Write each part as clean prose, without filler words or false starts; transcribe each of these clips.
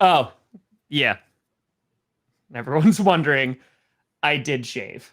Oh, yeah. Everyone's wondering. I did shave.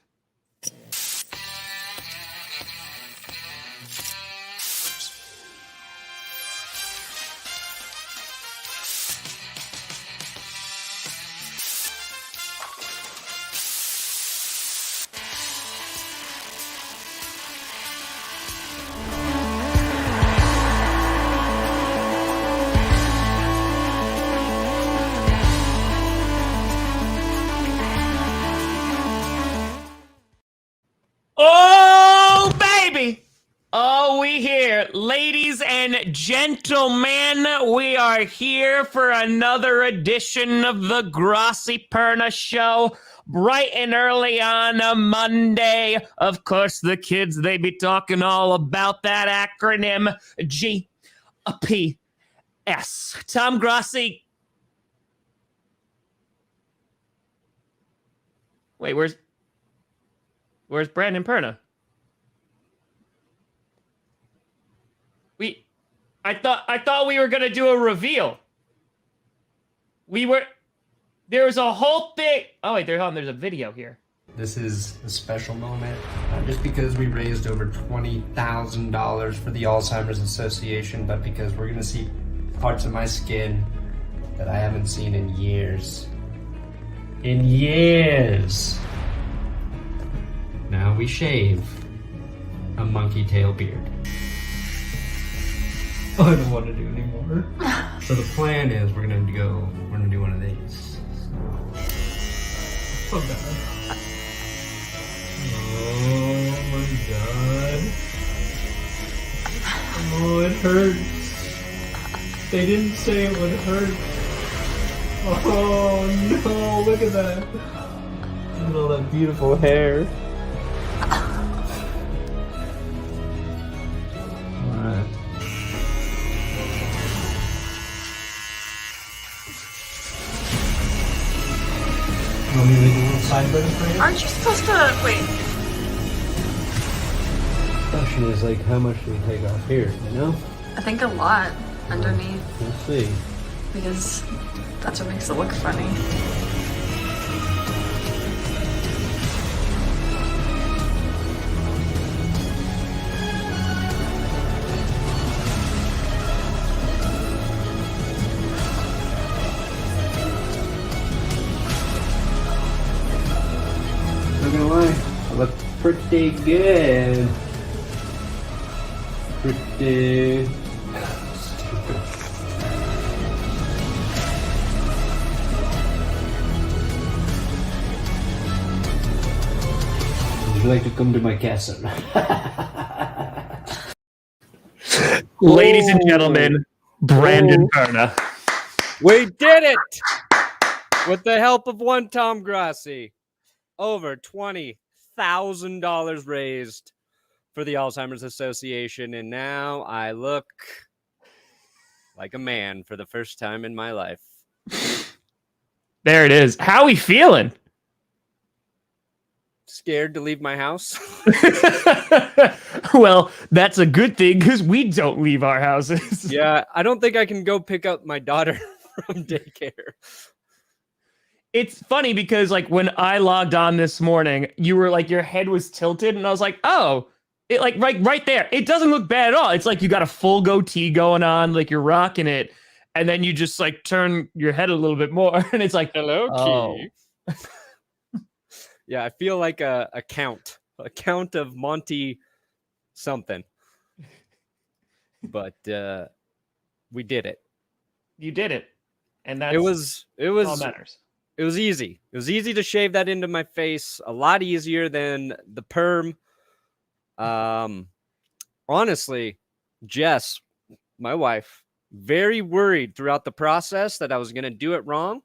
Oh, baby! Oh, we here. Ladies and gentlemen, we are here for another edition of the Grossi Perna Show. Bright and early on a Monday. Of course, the kids, they be talking all about that acronym G-P-S. Tom Grossi. Wait, where's Brandon Perna? I thought we were gonna do a reveal. There was a whole thing. Oh wait, there's a video here. This is a special moment, just because we raised over $20,000 for the Alzheimer's Association, but because we're gonna see parts of my skin that I haven't seen in years. In years. Now we shave a monkey tail beard. I don't want to do anymore. So the plan is we're gonna do one of these. Oh god. Oh my god. Oh, it hurts. They didn't say it would hurt. Oh no, look at that. Look at all that beautiful hair. Alright. You want me to make a little sideburn for you? Aren't you supposed to wait? The question is like, how much do we take off here, you know? I think a lot underneath. We'll see. Because that's what makes it look funny. Not gonna lie, I look pretty good. Pretty. Stupid. Would you like to come to my castle? Ladies and gentlemen, Brandon Perna. We did it! With the help of one Tom Grossi. Over $20,000 raised for the Alzheimer's Association, and now I look like a man for the first time in my life. There it is. How are we feeling? Scared to leave my house? Well, that's a good thing because we don't leave our houses. Yeah, I don't think I can go pick up my daughter from daycare. It's funny because like when I logged on this morning, you were like your head was tilted, and I was like, oh, it like right there. It doesn't look bad at all. It's like you got a full goatee going on, like you're rocking it, and then you just like turn your head a little bit more, and it's like, hello, oh. Yeah, I feel like a count of Monty something. But we did it. You did it, and that's it was all that matters. It was easy. It was easy to shave that into my face. A lot easier than the perm. Honestly, Jess, my wife, very worried throughout the process that I was going to do it wrong.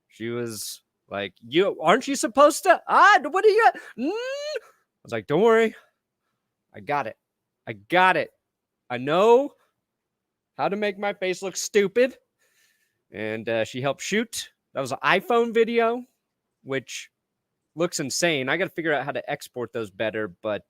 She was like, aren't you supposed to? What do you got? I was like, don't worry. I got it. I know how to make my face look stupid. And she helped shoot. That was an iPhone video, which looks insane. I got to figure out how to export those better. But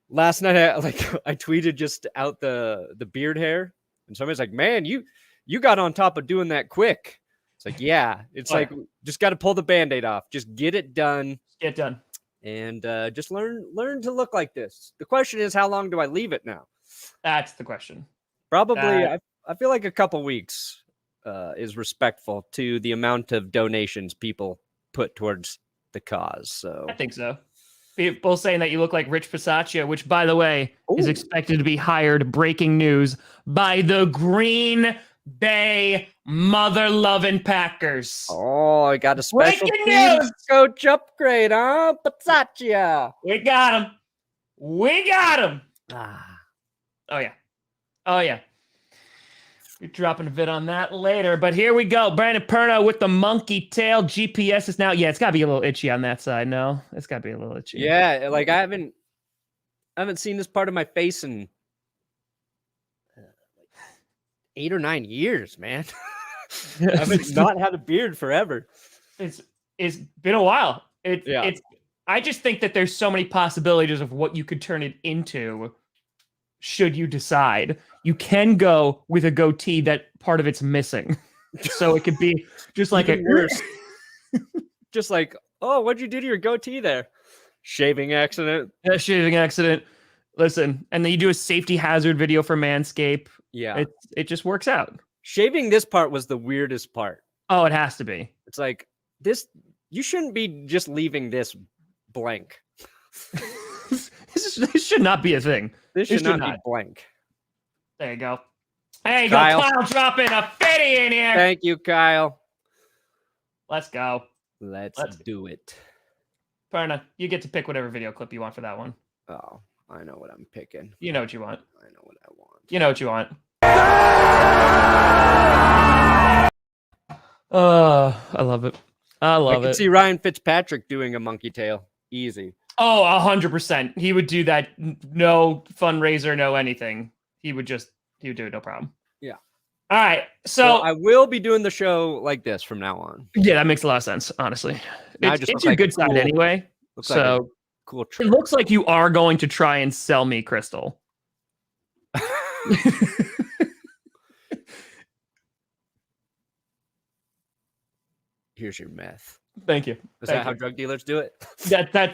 last night, I tweeted just out the beard hair, and somebody's like, "Man, you you got on top of doing that quick. It's like, yeah, it's like, just got to pull the Band-Aid off. Just get it done. Get done. And just learn to look like this. The question is, how long do I leave it now? That's the question. Probably, I feel like a couple weeks is respectful to the amount of donations people put towards the cause. So I think so. People saying that you look like Rich Pisaccio, which, by the way, is expected to be hired, breaking news, by the Green Bay mother-loving Packers. Oh, I got a special Breaking team news! coach upgrade, huh? Pisaccio. We got him. We got him. Oh, yeah. Oh, yeah. We're dropping a vid on that later, but here we go. Brandon Perna with the monkey tail. GPS is now. Yeah, it's got to be a little itchy on that side. No, it's got to be a little itchy. Yeah, like I haven't seen this part of my face in 8 or 9 years, man. I've not had a beard forever. It's been a while. I just think that there's so many possibilities of what you could turn it into. Should you decide, you can go with a goatee that part of it's missing, so it could be just like worse. Just like, oh, what'd you do to your goatee there? Shaving accident. Yeah, shaving accident. Listen, and then you do a safety hazard video for Manscaped. Yeah, it just works out. Shaving this part was the weirdest part. Oh, it has to be. It's like this. You shouldn't be just leaving this blank. This should not be a thing. This should not be blank. There you go. Hey, go, Kyle. Kyle, dropping a fitty in here. Thank you, Kyle. Let's go. Let's do it. Perna, you get to pick whatever video clip you want for that one. Oh, I know what I'm picking. You know what you want. I know what I want. You know what you want. Oh, I love it. I can see Ryan Fitzpatrick doing a monkey tail. Easy. Oh, 100%. He would do that. No fundraiser, no anything. He would do it, no problem. Yeah. All right. So I will be doing the show like this from now on. Yeah, that makes a lot of sense, honestly. It's your good side anyway. Looks like a cool it looks like you are going to try and sell me Crystal. Here's your meth. Thank you. Is that how drug dealers do it?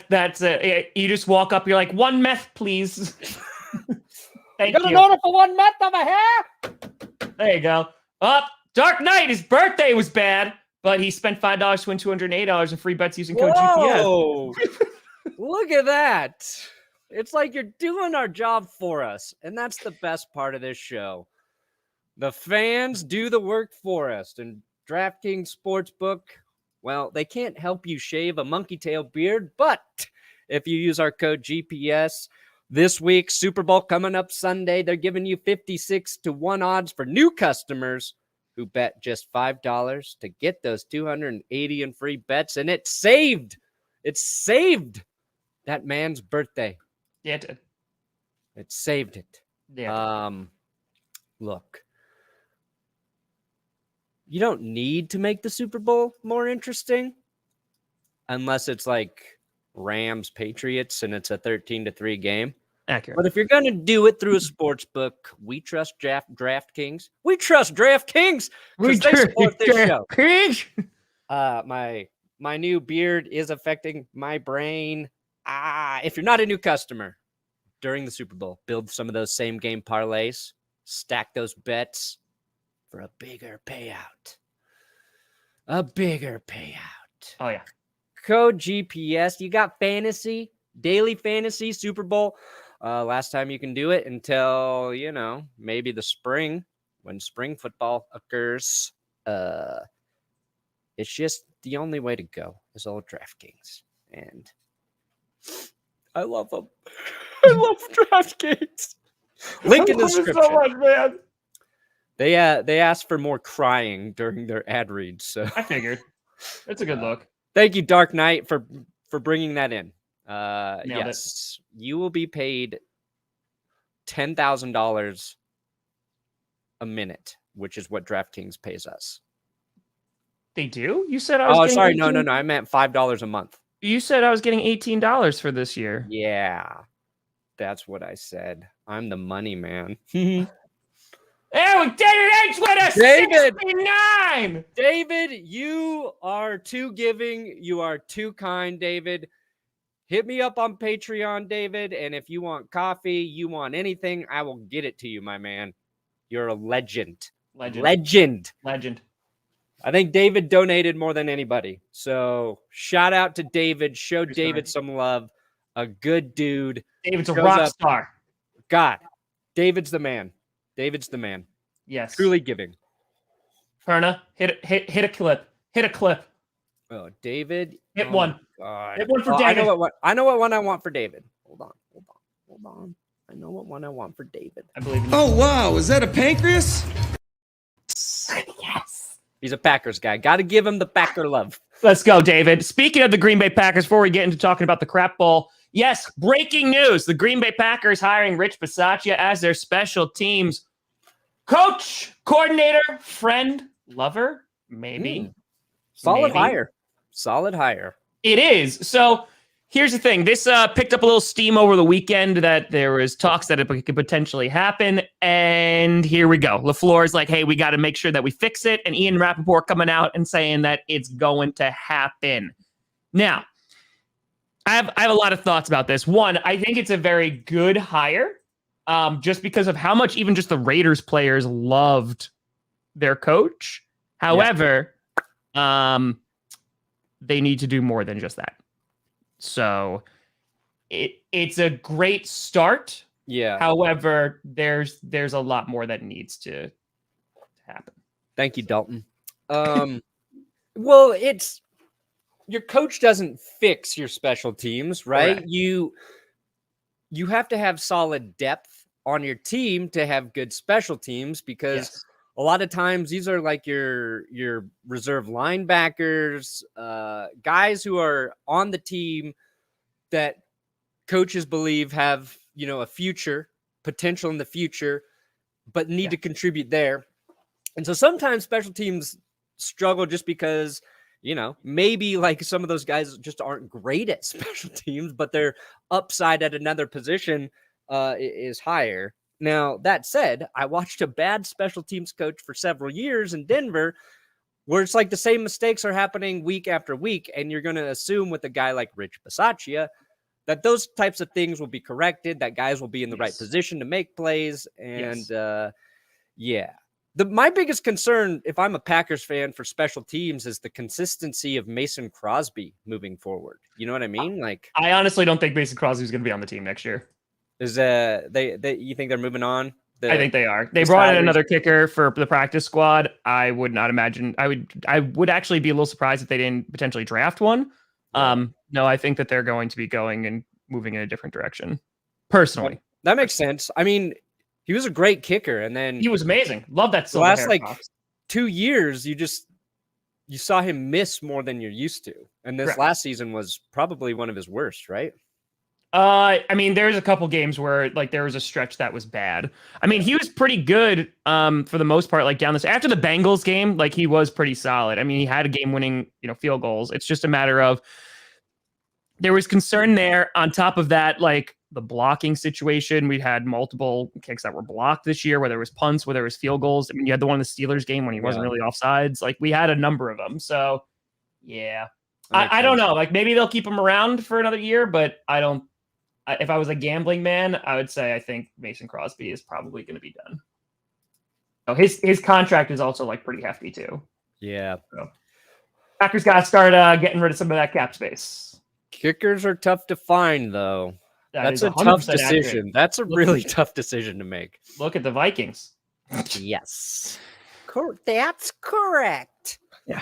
That's it. You just walk up, you're like, 1 meth, please. Thank you. Got an order for 1 meth over here? There you go. Dark Knight, his birthday was bad, but he spent $5 to win $208 in free bets using code GPS. Look at that. It's like you're doing our job for us. And that's the best part of this show. The fans do the work for us. And DraftKings Sportsbook, well, they can't help you shave a monkey tail beard, but if you use our code GPS this week, Super Bowl coming up Sunday, they're giving you 56-1 odds for new customers who bet just $5 to get those 280 in free bets, and it saved that man's birthday. Yeah, it did. It saved it. Yeah. Look. You don't need to make the Super Bowl more interesting unless it's like Rams Patriots and it's a 13-3 game. Accurate. But if you're going to do it through a sports book, we trust DraftKings. We trust DraftKings because they support this show. My new beard is affecting my brain. If you're not a new customer during the Super Bowl, build some of those same game parlays, stack those bets for a bigger payout. A bigger payout. Oh, yeah. Code GPS. You got fantasy, daily fantasy, Super Bowl. Last time you can do it until, maybe the spring, when spring football occurs. It's just the only way to go is old DraftKings. And I love them. I love DraftKings. Link in the description. So much, man. They asked for more crying during their ad reads. So I figured. It's a good look. Thank you, Dark Knight, for bringing that in. Yes, you will be paid $10,000 a minute, which is what DraftKings pays us. They do? You said I was. Oh, sorry, no. I meant $5 a month. You said I was getting $18 for this year. Yeah, that's what I said. I'm the money man. There we David H with us. David. 69. David, you are too giving. You are too kind, David. Hit me up on Patreon, David. And if you want coffee, you want anything, I will get it to you, my man. You're a legend. Legend. I think David donated more than anybody. So shout out to David. Show David some love. A good dude. David's a rock star. God, David's the man. David's the man. Yes. Truly giving. Perna, hit a clip. Hit a clip. Oh, David. Hit one. God. Hit one for David. I know what one I want for David. Hold on. I know what one I want for David. I believe in you. Oh, wow. Is that a pancreas? Yes. He's a Packers guy. Got to give him the Packer love. Let's go, David. Speaking of the Green Bay Packers, before we get into talking about the crap bowl, yes, breaking news. The Green Bay Packers hiring Rich Bisaccia as their special teams coach, coordinator, friend, lover, maybe. Solid hire. It is. So here's the thing. This picked up a little steam over the weekend that there was talks that it could potentially happen. And here we go. LaFleur's like, hey, we got to make sure that we fix it. And Ian Rappaport coming out and saying that it's going to happen. Now, I have a lot of thoughts about this. One, I think it's a very good hire just because of how much even just the Raiders players loved their coach. However, they need to do more than just that. So it's a great start. Yeah. However, there's a lot more that needs to happen. Thank you, Dalton. Well, it's your coach doesn't fix your special teams, right? Correct. You have to have solid depth on your team to have good special teams because a lot of times these are like your reserve linebackers, guys who are on the team that coaches believe have, a future potential in the future, but need to contribute there. And so sometimes special teams struggle just because, maybe like some of those guys just aren't great at special teams, but their upside at another position is higher. Now, that said, I watched a bad special teams coach for several years in Denver where it's like the same mistakes are happening week after week. And you're going to assume with a guy like Rich Bisaccia that those types of things will be corrected, that guys will be in the right position to make plays. And my biggest concern, if I'm a Packers fan for special teams, is the consistency of Mason Crosby moving forward. You know what I mean? Like, I honestly don't think Mason Crosby is going to be on the team next year. Is you think they're moving on? I think they are. They brought in another kicker for the practice squad. I would not imagine. I would actually be a little surprised if they didn't potentially draft one. No, I think that they're going to be going and moving in a different direction. Personally, well, that makes sense. I mean, he was a great kicker, and then he was amazing. Love that. The last 2 years, you saw him miss more than you're used to, and this last season was probably one of his worst, right? I mean, there's a couple games where like there was a stretch that was bad. I mean, he was pretty good for the most part, like down this after the Bengals game, like he was pretty solid. I mean, he had a game-winning, field goals. It's just a matter of there was concern there. On top of that, like the blocking situation, we had multiple kicks that were blocked this year, where there was punts, where there was field goals. I mean, you had the one in the Steelers game when he wasn't really offsides. Like we had a number of them. So yeah, I don't know. Like maybe they'll keep him around for another year, but I don't. If I was a gambling man, I would say I think Mason Crosby is probably going to be done. Oh, his contract is also like pretty hefty too. Yeah. So, Packers got to start getting rid of some of that cap space. Kickers are tough to find, though. That's a tough decision. Accurate. That's a really tough decision to make. Look at the Vikings. Yes. That's correct. Yeah.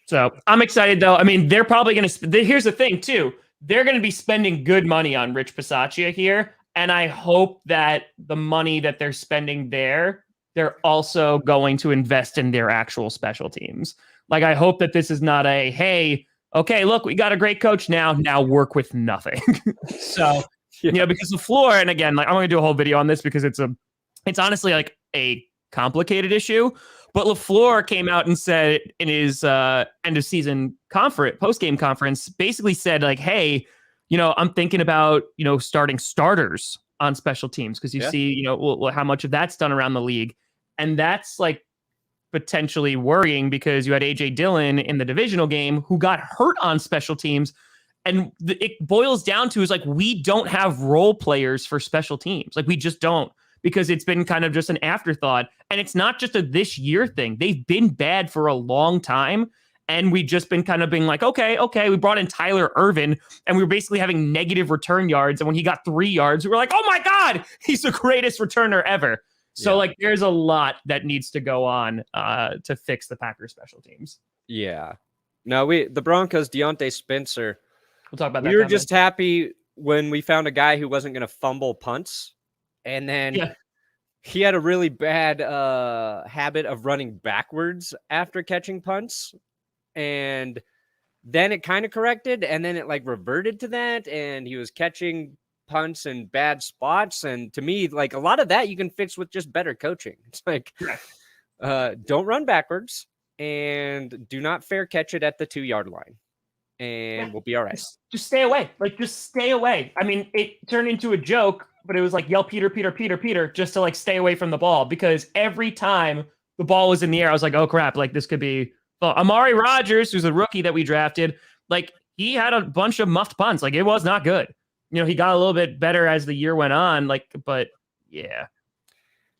So I'm excited, though. I mean, they're probably going to... Here's the thing, too. They're going to be spending good money on Rich Bisaccia here, and I hope that the money that they're spending there, they're also going to invest in their actual special teams. Like, I hope that this is not a, hey, okay, look, we got a great coach now work with nothing. So, because the floor, and again, like I'm going to do a whole video on this because it's honestly like a complicated issue. But LaFleur came out and said in his end of season post-game conference, basically said like, hey, I'm thinking about, starting starters on special teams because you see, how much of that's done around the league. And that's like potentially worrying because you had AJ Dillon in the divisional game who got hurt on special teams. And it boils down to is like, we don't have role players for special teams. Like we just don't, because it's been kind of just an afterthought. And it's not just a this year thing. They've been bad for a long time. And we just been kind of being like, okay, we brought in Tyler Irvin and we were basically having negative return yards. And when he got 3 yards, we were like, oh my God, he's the greatest returner ever. So like there's a lot that needs to go on to fix the Packers special teams. Yeah. No, the Broncos, Deontay Spencer. We'll talk about that. We were just happy when we found a guy who wasn't going to fumble punts. And then he had a really bad habit of running backwards after catching punts. And then it kind of corrected, and then it like reverted to that, and he was catching punts in bad spots. And to me, like a lot of that you can fix with just better coaching. It's like, don't run backwards and do not fair catch it at the 2-yard line, and we'll be all right. Just stay away. Like, just stay away. I mean, it turned into a joke, but it was like yell Peter, Peter, Peter, Peter, just to like stay away from the ball, because every time the ball was in the air, I was like, oh crap, like this could be. Well, Amari Rodgers, who's a rookie that we drafted, like he had a bunch of muffed punts. Like it was not good. You know, he got a little bit better as the year went on. Like, but yeah,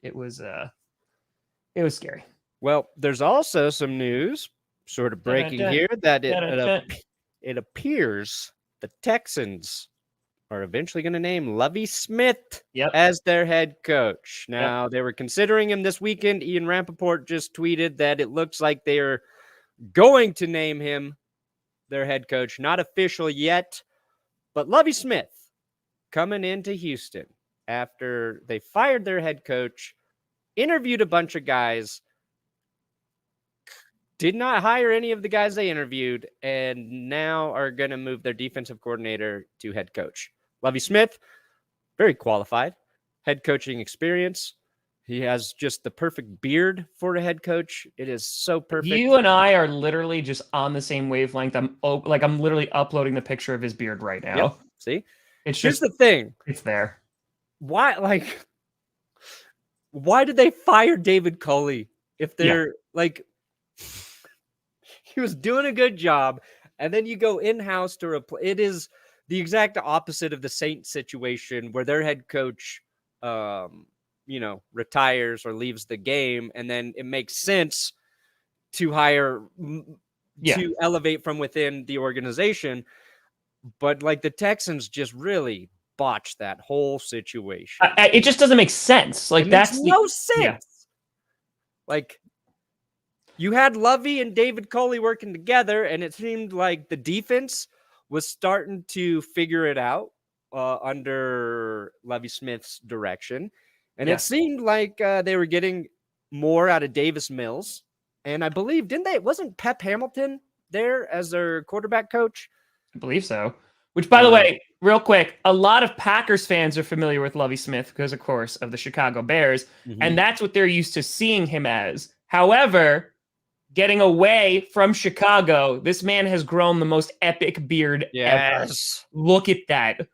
it was scary. Well, there's also some news sort of breaking here that it appears the Texans are eventually going to name Lovie Smith as their head coach. Now, they were considering him this weekend. Ian Rappaport just tweeted that it looks like they are going to name him their head coach. Not official yet, but Lovie Smith coming into Houston after they fired their head coach, interviewed a bunch of guys, did not hire any of the guys they interviewed, and now are going to move their defensive coordinator to head coach. Lovie Smith, very qualified, head coaching experience. He has just the perfect beard for a head coach. It is so perfect. You and I are literally just on the same wavelength. I'm literally uploading the picture of his beard right now. Yep. See? Here's the thing. It's there. Why did they fire David Culley if they're he was doing a good job, and then you go in-house to replace. It is the exact opposite of the Saints situation where their head coach retires or leaves the game, and then it makes sense to hire to elevate from within the organization. But like the Texans just really botched that whole situation. It just doesn't make sense. Like that's no sense. Yeah. Like you had Lovie and David Culley working together, and it seemed like the defense was starting to figure it out under Lovie Smith's direction. And it seemed like they were getting more out of Davis Mills. And I believe, wasn't Pep Hamilton there as their quarterback coach? I believe so. Which, by the way, real quick, a lot of Packers fans are familiar with Lovie Smith because, of course, of the Chicago Bears. Mm-hmm. And that's what they're used to seeing him as. However, getting away from Chicago, this man has grown the most epic beard ever. Look at that.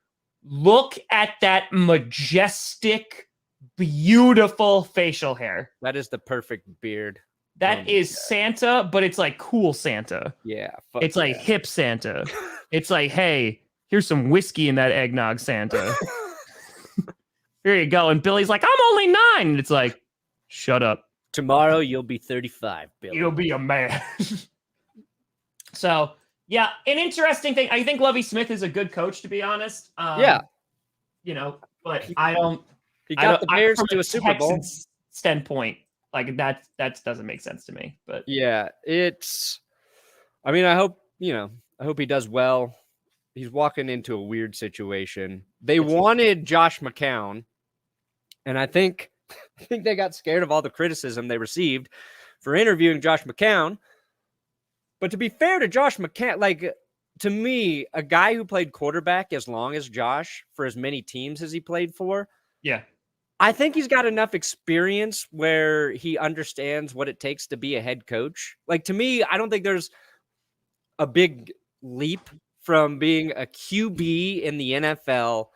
Look at that majestic, beautiful facial hair. That is the perfect beard. That is Santa, but it's like cool Santa. Yeah. It's like hip Santa. It's like, hey, here's some whiskey in that eggnog, Santa. Here you go. And Billy's like, I'm only 9. And it's like, shut up. Tomorrow you'll be 35, Billy. You'll be a man. So, yeah, an interesting thing. I think Lovie Smith is a good coach, to be honest. But I don't. He got the Bears to a Super Bowl. Standpoint, like that doesn't make sense to me. But yeah, I hope he does well. He's walking into a weird situation. They wanted Josh McCown, and I think they got scared of all the criticism they received for interviewing Josh McCown. But to be fair to Josh McCown, like to me, a guy who played quarterback as long as Josh for as many teams as he played for, I think he's got enough experience where he understands what it takes to be a head coach. Like to me, I don't think there's a big leap from being a QB in the NFL,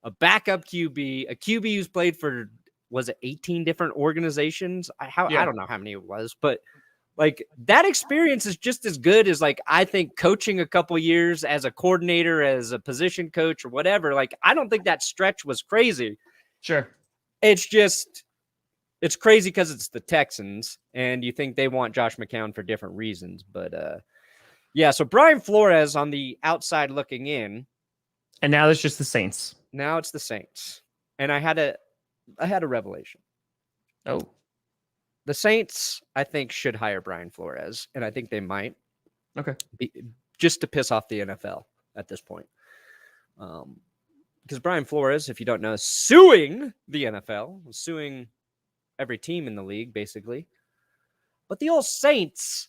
a backup QB, a QB who's played for was it 18 different organizations? I Yeah. don't know how many it was, but like that experience is just as good as like I think coaching a couple years as a coordinator, as a position coach or whatever. Like I don't think that stretch was crazy. Sure. It's just it's crazy because it's the Texans and you think they want Josh McCown for different reasons. But yeah, so Brian Flores on the outside looking in. And now it's just the Saints. Now it's the Saints. And I had a revelation. Oh. The Saints, I think, should hire Brian Flores, and I think they might. Okay. Just to piss off the NFL at this point. Because Brian Flores, if you don't know, is suing the NFL, suing every team in the league, basically. But the old Saints,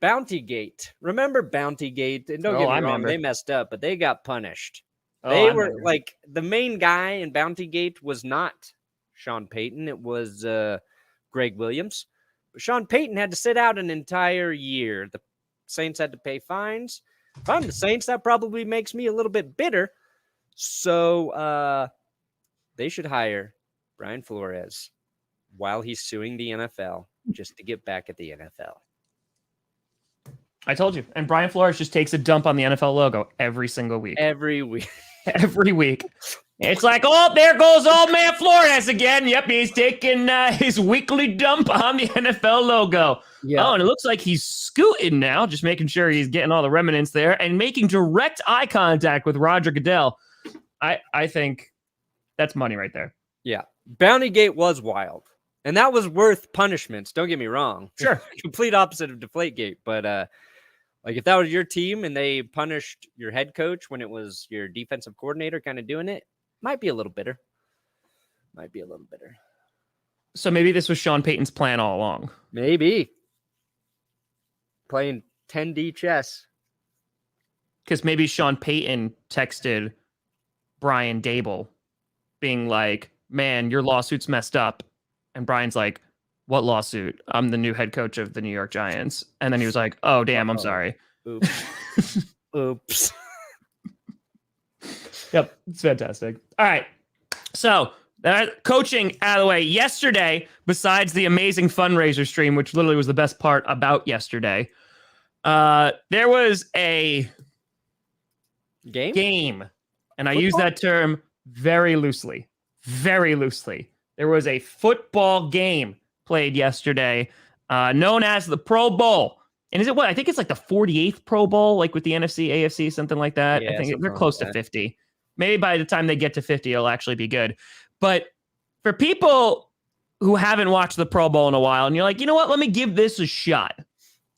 Bountygate. Remember Bountygate? And don't get me wrong, they messed up, but they got punished. They were like, the main guy in Bountygate was not Sean Payton. It was Greg Williams. But Sean Payton had to sit out an entire year. The Saints had to pay fines. If I'm the Saints, that probably makes me a little bit bitter. So they should hire Brian Flores while he's suing the NFL just to get back at the NFL. I told you. And Brian Flores just takes a dump on the NFL logo every single week. Every week. Every week. It's like, oh, there goes old man Flores again. Yep, he's taking his weekly dump on the NFL logo. Yeah. Oh, and it looks like he's scooting now, just making sure he's getting all the remnants there and making direct eye contact with Roger Goodell. I think that's money right there. Yeah. Bountygate was wild. And that was worth punishments. Don't get me wrong. Sure. Complete opposite of Deflategate. But like if that was your team and they punished your head coach when it was your defensive coordinator kind of doing it, might be a little bitter. Might be a little bitter. So maybe this was Sean Payton's plan all along. Maybe. Playing 10D chess. Because maybe Sean Payton texted Brian Dable being like, man, your lawsuit's messed up. And Brian's like, what lawsuit? I'm the new head coach of the New York Giants. And then he was like, oh, damn, I'm sorry. Oops. Oops. Yep, it's fantastic. All right. So coaching out of the way. Yesterday, besides the amazing fundraiser stream, which literally was the best part about yesterday, there was a game. And I use that term very loosely. Very loosely. There was a football game played yesterday, known as the Pro Bowl. And is it what? I think it's like the 48th Pro Bowl, like with the NFC, AFC, something like that. Yeah, I think they're close to 50. Maybe by the time they get to 50, it'll actually be good. But for people who haven't watched the Pro Bowl in a while, and you're like, you know what? Let me give this a shot.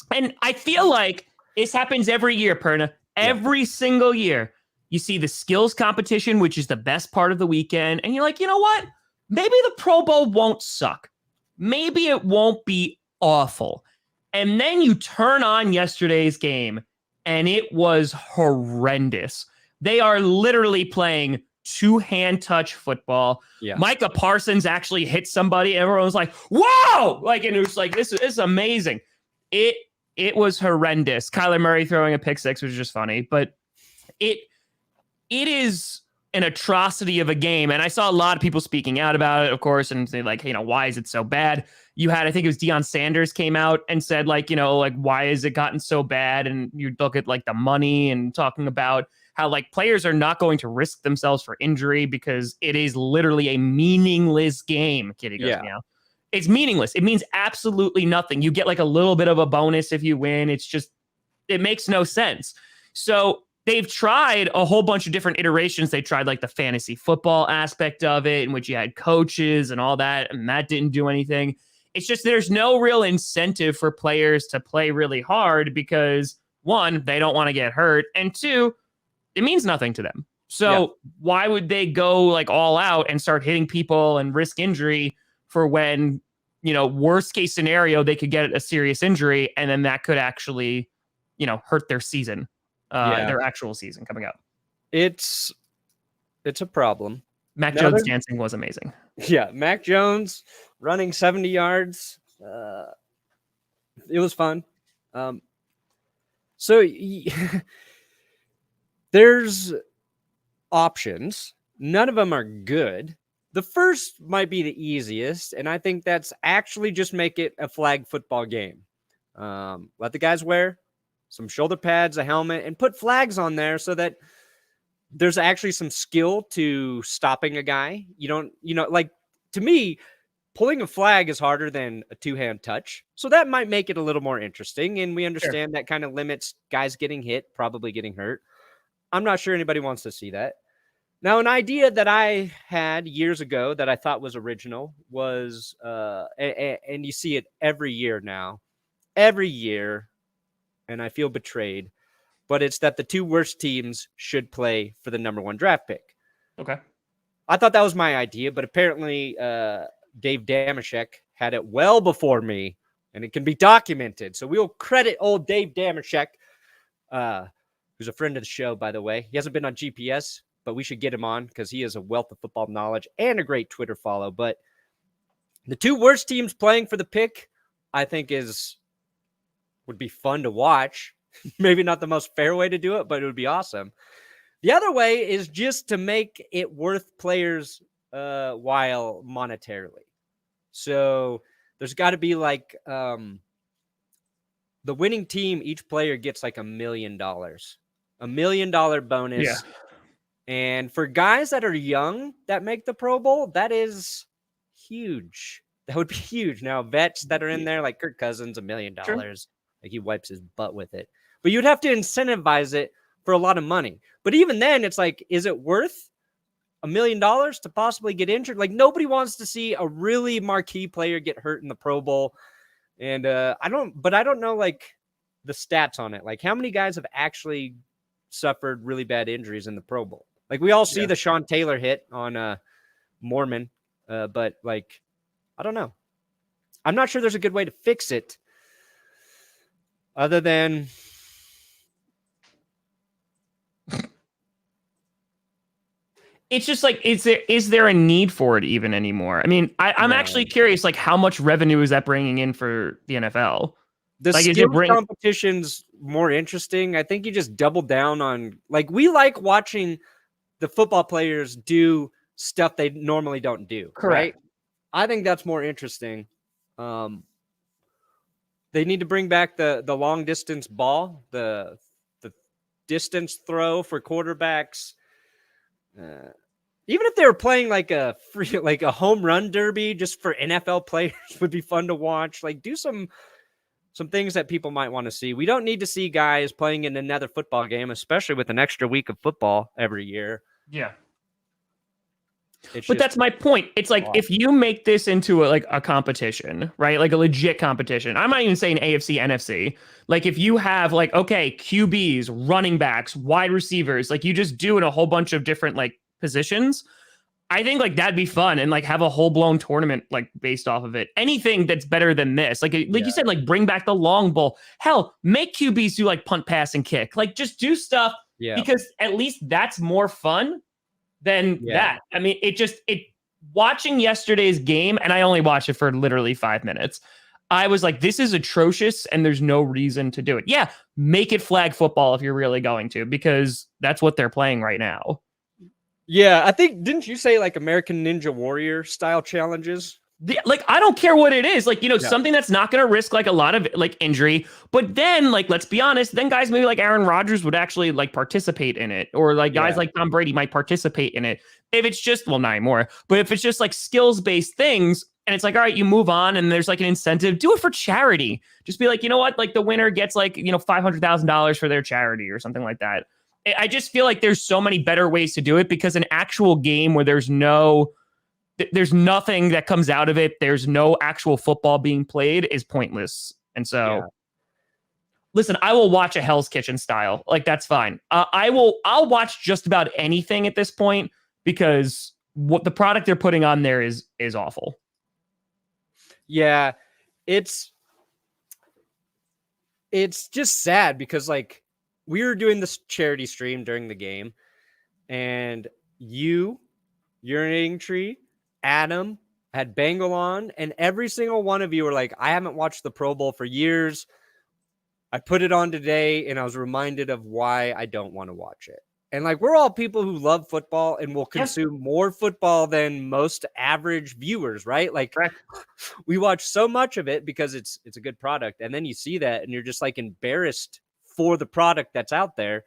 And I feel like this happens every year, Perna. Every single year. You see the skills competition, which is the best part of the weekend. And you're like, you know what? Maybe the Pro Bowl won't suck. Maybe it won't be awful. And then you turn on yesterday's game, and it was horrendous. They are literally playing two-hand touch football. Yeah. Micah Parsons actually hit somebody. Everyone was like, whoa! Like, and it was like, this is amazing. It was horrendous. Kyler Murray throwing a pick six was just funny, but it is an atrocity of a game. And I saw a lot of people speaking out about it, of course, and say like, why is it so bad? You had, I think it was Deion Sanders came out and said like, why has it gotten so bad? And you look at like the money and talking about how like players are not going to risk themselves for injury because it is literally a meaningless game. Kitty goes meow. It's meaningless. It means absolutely nothing. You get like a little bit of a bonus if you win. It's just, it makes no sense. So they've tried a whole bunch of different iterations. They tried like the fantasy football aspect of it, in which you had coaches and all that, and that didn't do anything. It's just there's no real incentive for players to play really hard because, one, they don't want to get hurt, and two, it means nothing to them. So why would they go like all out and start hitting people and risk injury for when, worst case scenario, they could get a serious injury and then that could actually, hurt their season. Their actual season coming up. It's a problem. Mac Jones dancing was amazing. Yeah, Mac Jones running 70 yards. It was fun. So there's options. None of them are good, The first might be the easiest, and I think that's actually just make it a flag football game. Let the guys wear some shoulder pads, a helmet, and put flags on there so that there's actually some skill to stopping a guy. Like, to me, pulling a flag is harder than a two-hand touch. So that might make it a little more interesting. And we understand that kind of limits guys getting hit, probably getting hurt. I'm not sure anybody wants to see that. Now, an idea that I had years ago that I thought was original was, and you see it every year now, and I feel betrayed, but it's that the two worst teams should play for the number 1 draft pick. Okay. I thought that was my idea, but apparently Dave Damashek had it well before me, and it can be documented. So we'll credit old Dave Damashek, who's a friend of the show, by the way. He hasn't been on GPS, but we should get him on because he has a wealth of football knowledge and a great Twitter follow. But the two worst teams playing for the pick, I think would be fun to watch. Maybe not the most fair way to do it, but it would be awesome. The other way is just to make it worth players' while monetarily. So there's got to be like the winning team, each player gets like $1 million. $1 million bonus. Yeah. And for guys that are young that make the Pro Bowl, that is huge. That would be huge. Now, vets that are in there, like Kirk Cousins, $1 million. Sure. Like he wipes his butt with it. But you'd have to incentivize it for a lot of money. But even then, it's like, is it worth $1 million to possibly get injured? Like, nobody wants to see a really marquee player get hurt in the Pro Bowl. And I don't know like the stats on it. Like, how many guys have actually suffered really bad injuries in the Pro Bowl? Like, we all see the Sean Taylor hit on Mormon, but like, I don't know. I'm not sure there's a good way to fix it other than it's just like, is there a need for it even anymore? I mean, I'm actually curious, like, how much revenue is that bringing in for the NFL? the Like, is it skills competition's more interesting. I think you just double down on, like, we like watching the football players do stuff they normally don't do. Correct. Right? I think that's more interesting. They need to bring back the long distance ball, the distance throw for quarterbacks. Even if they were playing like a free, like a home run derby just for NFL players would be fun to watch. Like, do some things that people might want to see. We don't need to see guys playing in another football game, especially with an extra week of football every year. Yeah. But that's my point. It's like, if you make this into a competition, right? Like a legit competition. I'm not even saying AFC, NFC. Like, if you have like, okay, QBs, running backs, wide receivers, like you just do in a whole bunch of different like positions, I think like that'd be fun, and like have a whole blown tournament like based off of it. Anything that's better than this, like you said, like bring back the long bowl. Hell, make QBs do like punt, pass, and kick. Like, just do stuff because at least that's more fun than that. I mean, watching yesterday's game, and I only watched it for literally 5 minutes. I was like, this is atrocious, and there's no reason to do it. Yeah, make it flag football if you're really going to, because that's what they're playing right now. Yeah, I think, didn't you say like American Ninja Warrior style challenges? Like, I don't care what it is. Like, something that's not going to risk like a lot of like injury. But then, like, let's be honest, then guys maybe like Aaron Rodgers would actually like participate in it. Or like guys like Tom Brady might participate in it. If it's just, well, not anymore. But if it's just like skills-based things, and it's like, all right, you move on and there's like an incentive, do it for charity. Just be like, you know what? Like, the winner gets like, $500,000 for their charity or something like that. I just feel like there's so many better ways to do it, because an actual game where there's nothing that comes out of it, there's no actual football being played, is pointless. And so, listen, I will watch a Hell's Kitchen style. Like, that's fine. I'll watch just about anything at this point, because what the product they're putting on there is awful. Yeah, it's just sad, because like, we were doing this charity stream during the game, and Urinating Tree, Adam had Bengal on, and every single one of you were like, I haven't watched the Pro Bowl for years. I put it on today, and I was reminded of why I don't want to watch it. And like, we're all people who love football and will consume more football than most average viewers, right? Like, Correct. we watch so much of it because it's a good product. And then you see that and you're just like embarrassed for the product that's out there.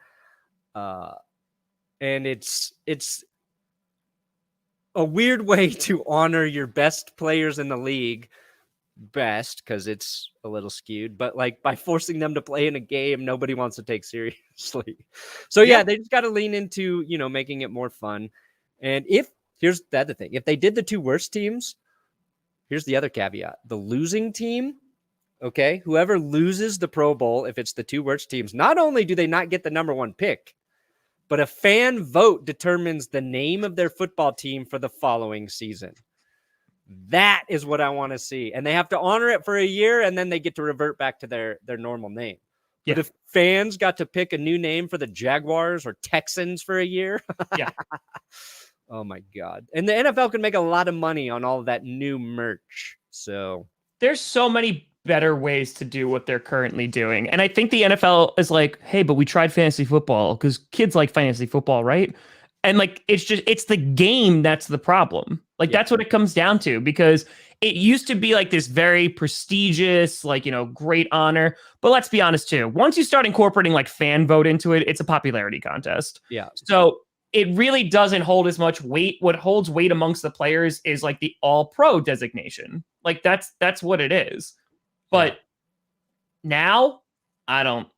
And it's a weird way to honor your best players in the league. Best because it's a little skewed, but like by forcing them to play in a game nobody wants to take seriously. So yeah, they just got to lean into, you know, making it more fun. And here's the other thing, if they did the 2 worst teams, here's the other caveat: the losing team, okay, whoever loses the Pro Bowl, if it's the 2 worst teams, not only do they not get the number 1 pick, but a fan vote determines the name of their football team for the following season. That is what I want to see. And they have to honor it for a year, and then they get to revert back to their normal name. Yeah. But if fans got to pick a new name for the Jaguars or Texans for a year, Yeah. Oh my God. And the NFL can make a lot of money on all of that new merch. So There's so many better ways to do what they're currently doing. And I think the NFL is like, hey, but we tried fantasy football because kids like fantasy football, right? And like, it's the game that's the problem. Like, that's what it comes down to, because it used to be like this very prestigious, like, you know, great honor. But let's be honest too. Once you start incorporating like fan vote into it, it's a popularity contest. yeah. So it really doesn't hold as much weight. What holds weight amongst the players is like the all-pro designation. Like that's what it is. But now I don't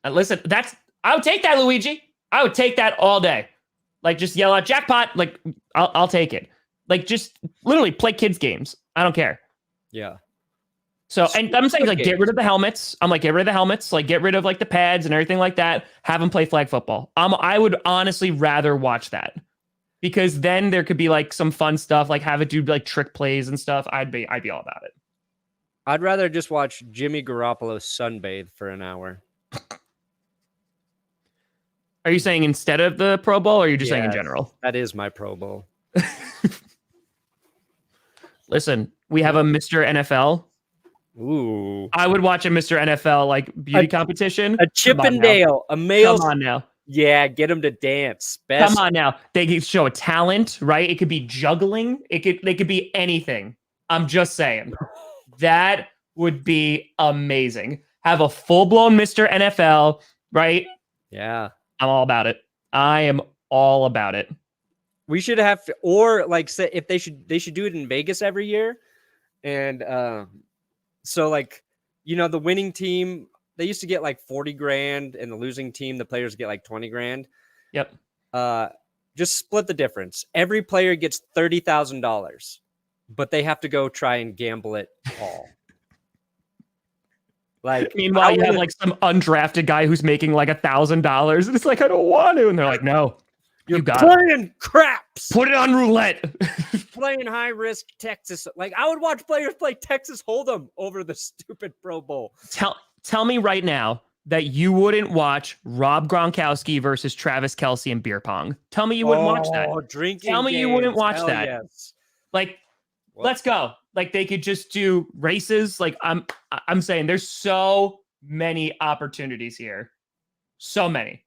listen. I would take that, Luigi. I would take that all day. Like, just yell out jackpot. Like, I'll take it. Like, just literally play kids games. I don't care. Yeah. So, and I'm saying, like, get rid of the helmets. I'm like, get rid of the helmets. Like, get rid of like the pads and everything like that. Have them play flag football. I would honestly rather watch that, because then there could be like some fun stuff, like have it do like trick plays and stuff. I'd be all about it. I'd rather just watch Jimmy Garoppolo sunbathe for an hour. Are you saying instead of the Pro Bowl, or are you just saying in general? That is my Pro Bowl. Listen, we have a Mr. NFL. Ooh. I would watch a Mr. NFL like beauty competition. A Chippendale, a male. Come on now. Yeah, get him to dance. Best. Come on now. They could show a talent, right? It could be juggling. They could be anything. I'm just saying. That would be amazing. Have a full-blown Mr. NFL, right? Yeah. I'm all about it. I am all about it. We should have, or like, say if they should do it in Vegas every year. And so like, you know, the winning team, they used to get like 40 grand, and the losing team, the players get like 20 grand. Yep. Just split the difference. Every player gets $30,000, but they have to go try and gamble it all. Like, meanwhile, you have like some undrafted guy who's making like $1,000, and it's like, I don't want to, and they're like, no, you're you got playing craps. Put it on roulette. Playing high risk Texas. Like, I would watch players play Texas Hold'em over the stupid Pro Bowl. Tell me right now that you wouldn't watch Rob Gronkowski versus Travis Kelce in beer pong. Tell me you wouldn't watch that. Drinking Tell me games. you wouldn't watch Hell that. Yes. Like, What? let's go. Like, they could just do races. Like, I'm saying there's so many opportunities here. So many.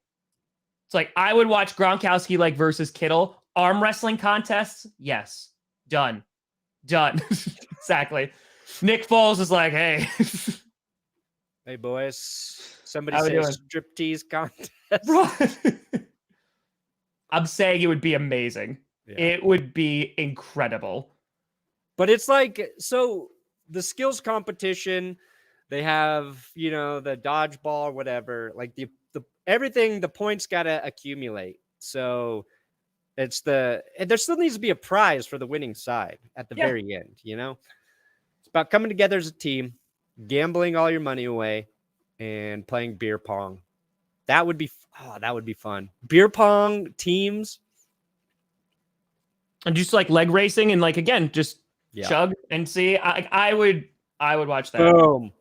It's like, I would watch Gronkowski like versus Kittle. Arm wrestling contests. Yes. Done. Exactly. Nick Foles is like, hey. Hey, boys. Somebody How we says doing? striptease contest. I'm saying it would be amazing. Yeah. It would be incredible. But it's like, so the skills competition, they have, you know, the dodgeball, whatever, like the everything, the points got to accumulate. So there still needs to be a prize for the winning side at the very end, you know? It's about coming together as a team, gambling all your money away, and playing beer pong. That would be fun. Beer pong teams. And just like leg racing and like, again, just chug and see. I would watch that. Boom.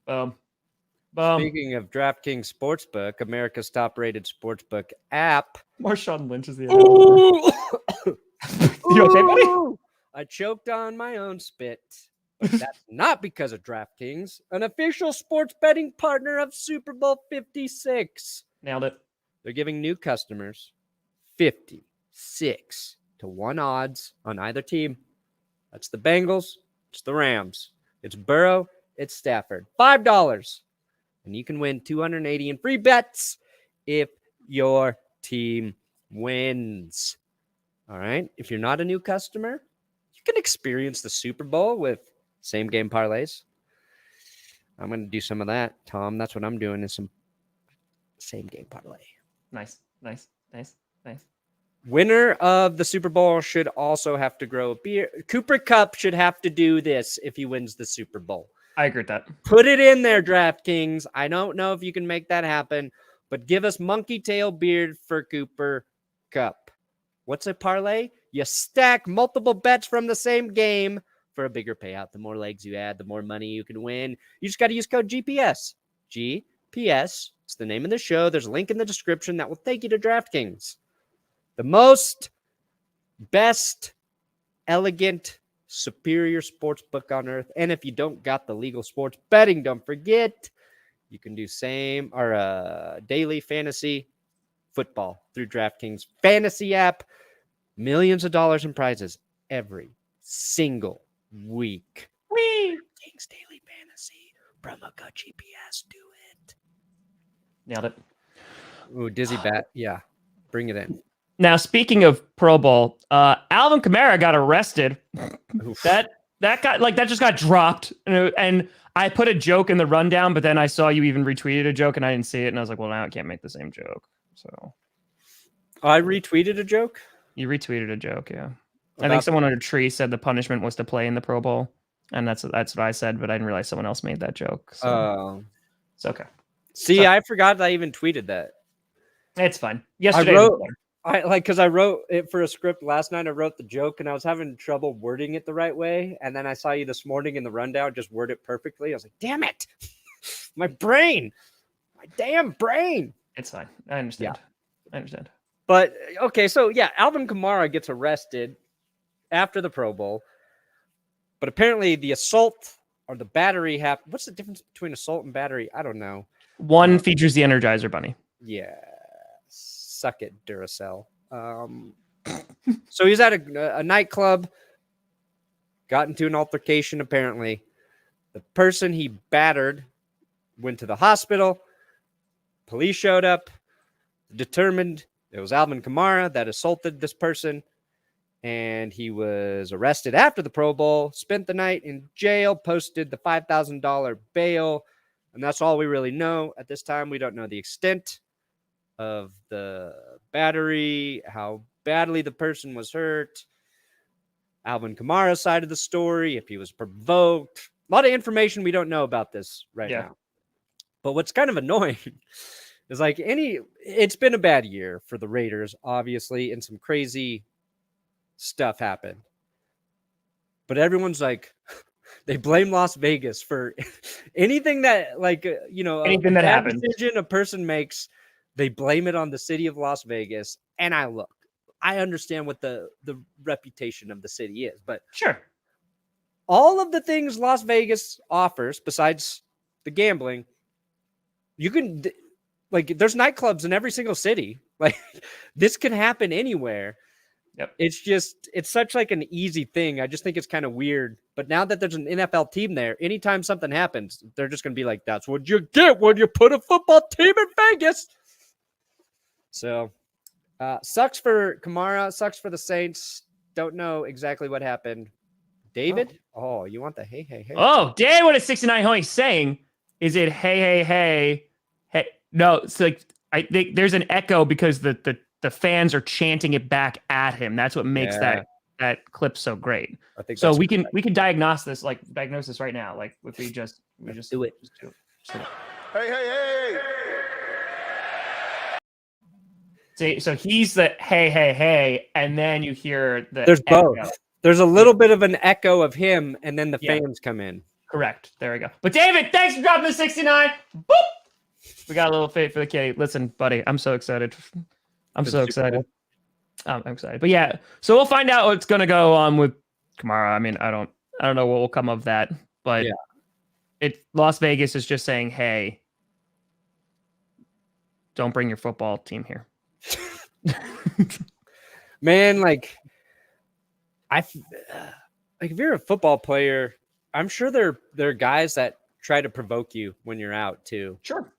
Boom. Speaking of DraftKings Sportsbook, America's top-rated sportsbook app. Marshawn Lynch is the Ooh! You okay, buddy? I choked on my own spit. But that's not because of DraftKings, an official sports betting partner of Super Bowl 56. Nailed it. They're giving new customers 56 to 1 odds on either team. That's the Bengals. It's the Rams. It's Burrow. It's Stafford. $5. And you can win 280 in free bets if your team wins. All right. If you're not a new customer, you can experience the Super Bowl with same game parlays. I'm going to do some of that, Tom. That's what I'm doing, is some same game parlay. Nice. Winner of the Super Bowl should also have to grow a beard. Cooper Kupp should have to do this if he wins the Super Bowl. I agree with that. Put it in there, DraftKings. I don't know if you can make that happen, but give us monkey tail beard for Cooper Kupp. What's a parlay? You stack multiple bets from the same game for a bigger payout. The more legs you add, the more money you can win. You just got to use code GPS. GPS. It's the name of the show. There's a link in the description that will take you to DraftKings. The most, best, elegant, superior sports book on earth. And if you don't got the legal sports betting, don't forget, you can do same or daily fantasy football through DraftKings fantasy app. Millions of dollars in prizes every single week. DraftKings daily fantasy. Promo code GPS. Do it. Nailed it. Ooh, dizzy bat. Yeah. Bring it in. Now, speaking of Pro Bowl, Alvin Kamara got arrested. that just got dropped. And I put a joke in the rundown, but then I saw you even retweeted a joke and I didn't see it. And I was like, well, now I can't make the same joke. So I retweeted a joke. You retweeted a joke, yeah. I think someone under tree said the punishment was to play in the Pro Bowl. And that's what I said, but I didn't realize someone else made that joke. So it's okay. See, I forgot that I even tweeted that. It's fine. Yesterday, because I wrote it for a script last night. I wrote the joke and I was having trouble wording it the right way. And then I saw you this morning in the rundown, just word it perfectly. I was like, damn it. My damn brain. It's fine. I understand. Yeah. But okay, so yeah, Alvin Kamara gets arrested after the Pro Bowl. But apparently the assault or the battery what's the difference between assault and battery? I don't know. One features the Energizer Bunny. Yeah. Suck it, Duracell. So he's at a nightclub, got into an altercation, apparently. The person he battered went to the hospital. Police showed up, determined it was Alvin Kamara that assaulted this person, and he was arrested after the Pro Bowl, spent the night in jail, posted the $5,000 bail, and that's all we really know. At this time, we don't know the extent of the battery, how badly the person was hurt, Alvin Kamara's side of the story, if he was provoked. A lot of information we don't know about this right now. But what's kind of annoying is it's been a bad year for the Raiders, obviously, and some crazy stuff happened. But everyone's like, they blame Las Vegas for anything that, anything that happens. Decision a person makes, they blame it on the city of Las Vegas. And I understand what the reputation of the city is, but sure, all of the things Las Vegas offers, besides the gambling, you can, there's nightclubs in every single city. This can happen anywhere. Yep. It's such an easy thing. I just think it's kind of weird. But now that there's an NFL team there, anytime something happens, they're just going to be like, that's what you get when you put a football team in Vegas. So, sucks for Kamara, sucks for the Saints. Don't know exactly what happened. David? Oh, you want the hey, hey, hey. Oh, Dave, what is 69 Homie saying? Is it hey, hey, hey, hey? No, it's I think there's an echo because the fans are chanting it back at him. That's what makes that clip so great. I think so. We can diagnose this right now. If we just do it. Hey, hey, hey. See, so he's the hey, hey, hey, and then you hear the There's echo. both. There's a little bit of an echo of him, and then the fans come in. Correct. There we go. But David, thanks for dropping the 69. Boop. We got a little fate for the kitty. Listen, buddy, I'm so excited. I'm excited. I'm excited. But yeah, so we'll find out what's gonna go on with Kamara. I mean, I don't know what will come of that, but Las Vegas is just saying, hey, don't bring your football team here. Man, like if you're a football player, I'm sure there are guys that try to provoke you when you're out too. Sure.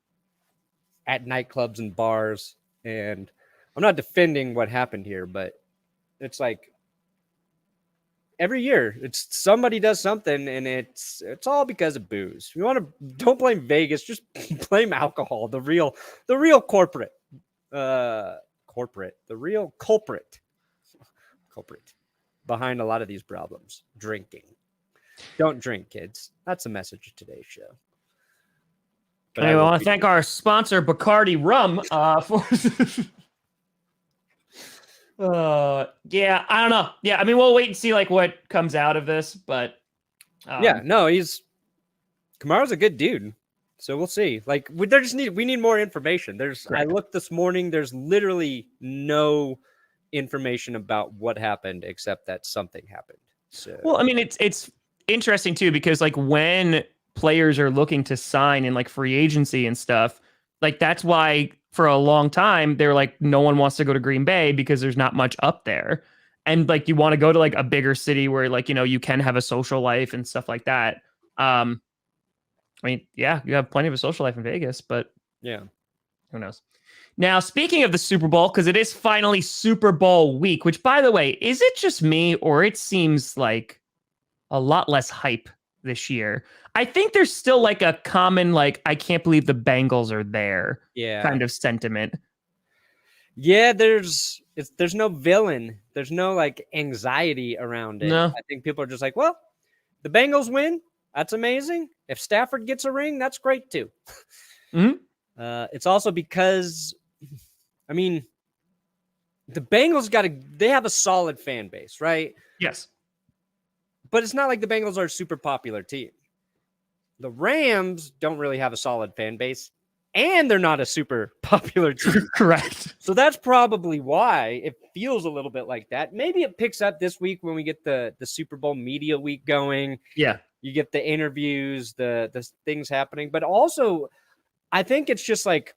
At nightclubs and bars. And I'm not defending what happened here, but it's like every year it's somebody does something and it's all because of booze. You want to don't blame Vegas, just blame alcohol, the real culprit behind a lot of these problems. Drinking. Don't drink, kids. That's the message of today's show. But I want to thank our sponsor, Bacardi Rum, for. Yeah, I don't know. Yeah, I mean, we'll wait and see like what comes out of this, but Kamara's a good dude, so we'll see. Like, we need more information. I looked this morning. There's literally no information about what happened except that something happened. So, well, I mean, it's interesting too because like when players are looking to sign in like free agency and stuff, like that's why for a long time they're like no one wants to go to Green Bay because there's not much up there, and like you want to go to like a bigger city where like you can have a social life and stuff like that. I mean, yeah, you have plenty of a social life in Vegas, but yeah, who knows? Now, speaking of the Super Bowl, because it is finally Super Bowl week, which by the way, is it just me or it seems like a lot less hype this year? I think there's still like a common, like, I can't believe the Bengals are there kind of sentiment. Yeah, there's no villain. There's no like anxiety around it. No. I think people are just like, well, the Bengals win. That's amazing. If Stafford gets a ring, that's great too. Mm-hmm. It's also because, I mean, the Bengals they have a solid fan base, right? Yes. But it's not like the Bengals are a super popular team. The Rams don't really have a solid fan base, and they're not a super popular team. Correct. So that's probably why it feels a little bit like that. Maybe it picks up this week when we get the Super Bowl media week going. Yeah. You get the interviews, the things happening. But also, I think it's just like,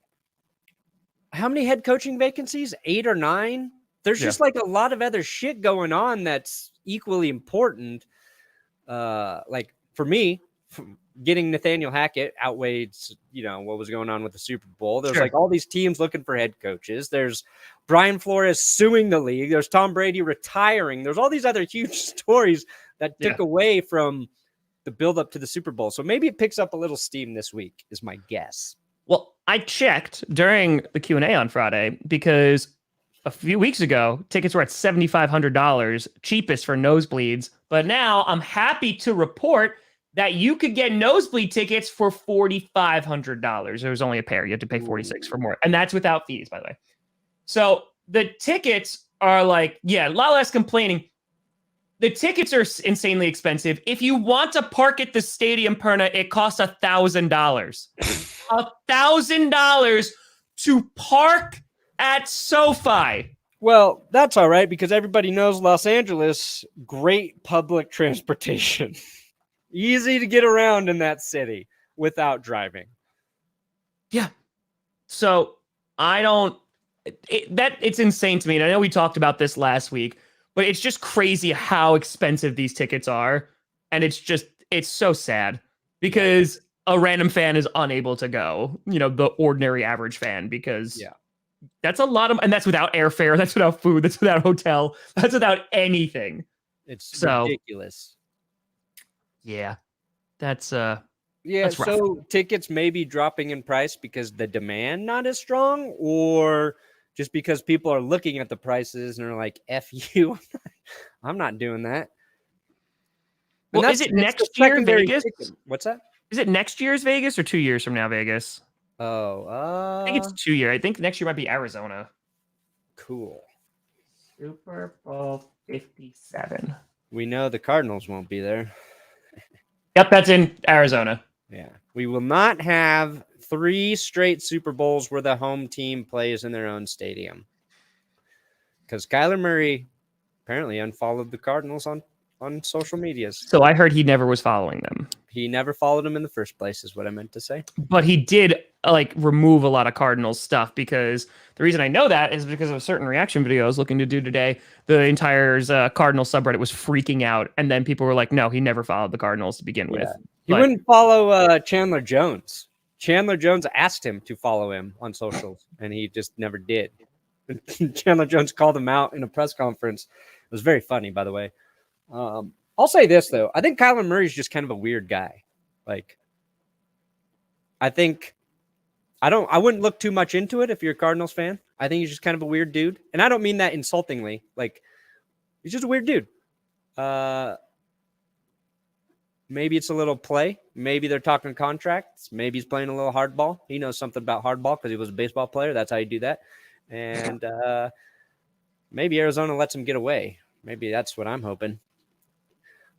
how many head coaching vacancies? 8 or 9? There's just like a lot of other shit going on that's equally important. Like for me, getting Nathaniel Hackett outweighed, what was going on with the Super Bowl. There's like all these teams looking for head coaches. There's Brian Flores suing the league. There's Tom Brady retiring. There's all these other huge stories that took away from the build up to the Super Bowl. So maybe it picks up a little steam this week is my guess. Well, I checked during the Q&A on Friday because a few weeks ago, tickets were at $7,500, cheapest for nosebleeds. But now I'm happy to report that you could get nosebleed tickets for $4,500. There was only a pair. You had to pay $46 for more. And that's without fees, by the way. So the tickets are like, a lot less complaining. The tickets are insanely expensive. If you want to park at the stadium, Perna, it costs $1,000. $1,000 to park at SoFi. Well, that's all right because everybody knows Los Angeles, great public transportation. Easy to get around in that city without driving. Yeah. So it's insane to me. And I know we talked about this last week, but it's just crazy how expensive these tickets are. And it's so sad because a random fan is unable to go, the ordinary average fan, because that's a lot of, and that's without airfare. That's without food. That's without hotel. That's without anything. It's ridiculous. Yeah. That's rough. So tickets may be dropping in price because the demand not as strong, or just because people are looking at the prices and are like, F you, I'm not doing that. Well, is it next year Vegas? What's that? Is it next year's Vegas or 2 years from now Vegas? I think it's 2 year. I think next year might be Arizona. Cool. Super Bowl 57. We know the Cardinals won't be there. Yep, that's in Arizona. Yeah. We will not have 3 straight Super Bowls where the home team plays in their own stadium. Because Kyler Murray apparently unfollowed the Cardinals on on social medias. So I heard he never was following them. He never followed him in the first place, is what I meant to say. But he did like remove a lot of Cardinals stuff, because the reason I know that is because of a certain reaction video I was looking to do today. The entire Cardinal subreddit was freaking out, and then people were like, "No, he never followed the Cardinals to begin with." He wouldn't follow Chandler Jones. Chandler Jones asked him to follow him on socials, and he just never did. Chandler Jones called him out in a press conference. It was very funny, by the way. I'll say this, though. I think Kyler Murray's just kind of a weird guy. Like, I wouldn't look too much into it if you're a Cardinals fan. I think he's just kind of a weird dude. And I don't mean that insultingly. Like, he's just a weird dude. Maybe it's a little play. Maybe they're talking contracts. Maybe he's playing a little hardball. He knows something about hardball because he was a baseball player. That's how you do that. And maybe Arizona lets him get away. Maybe that's what I'm hoping.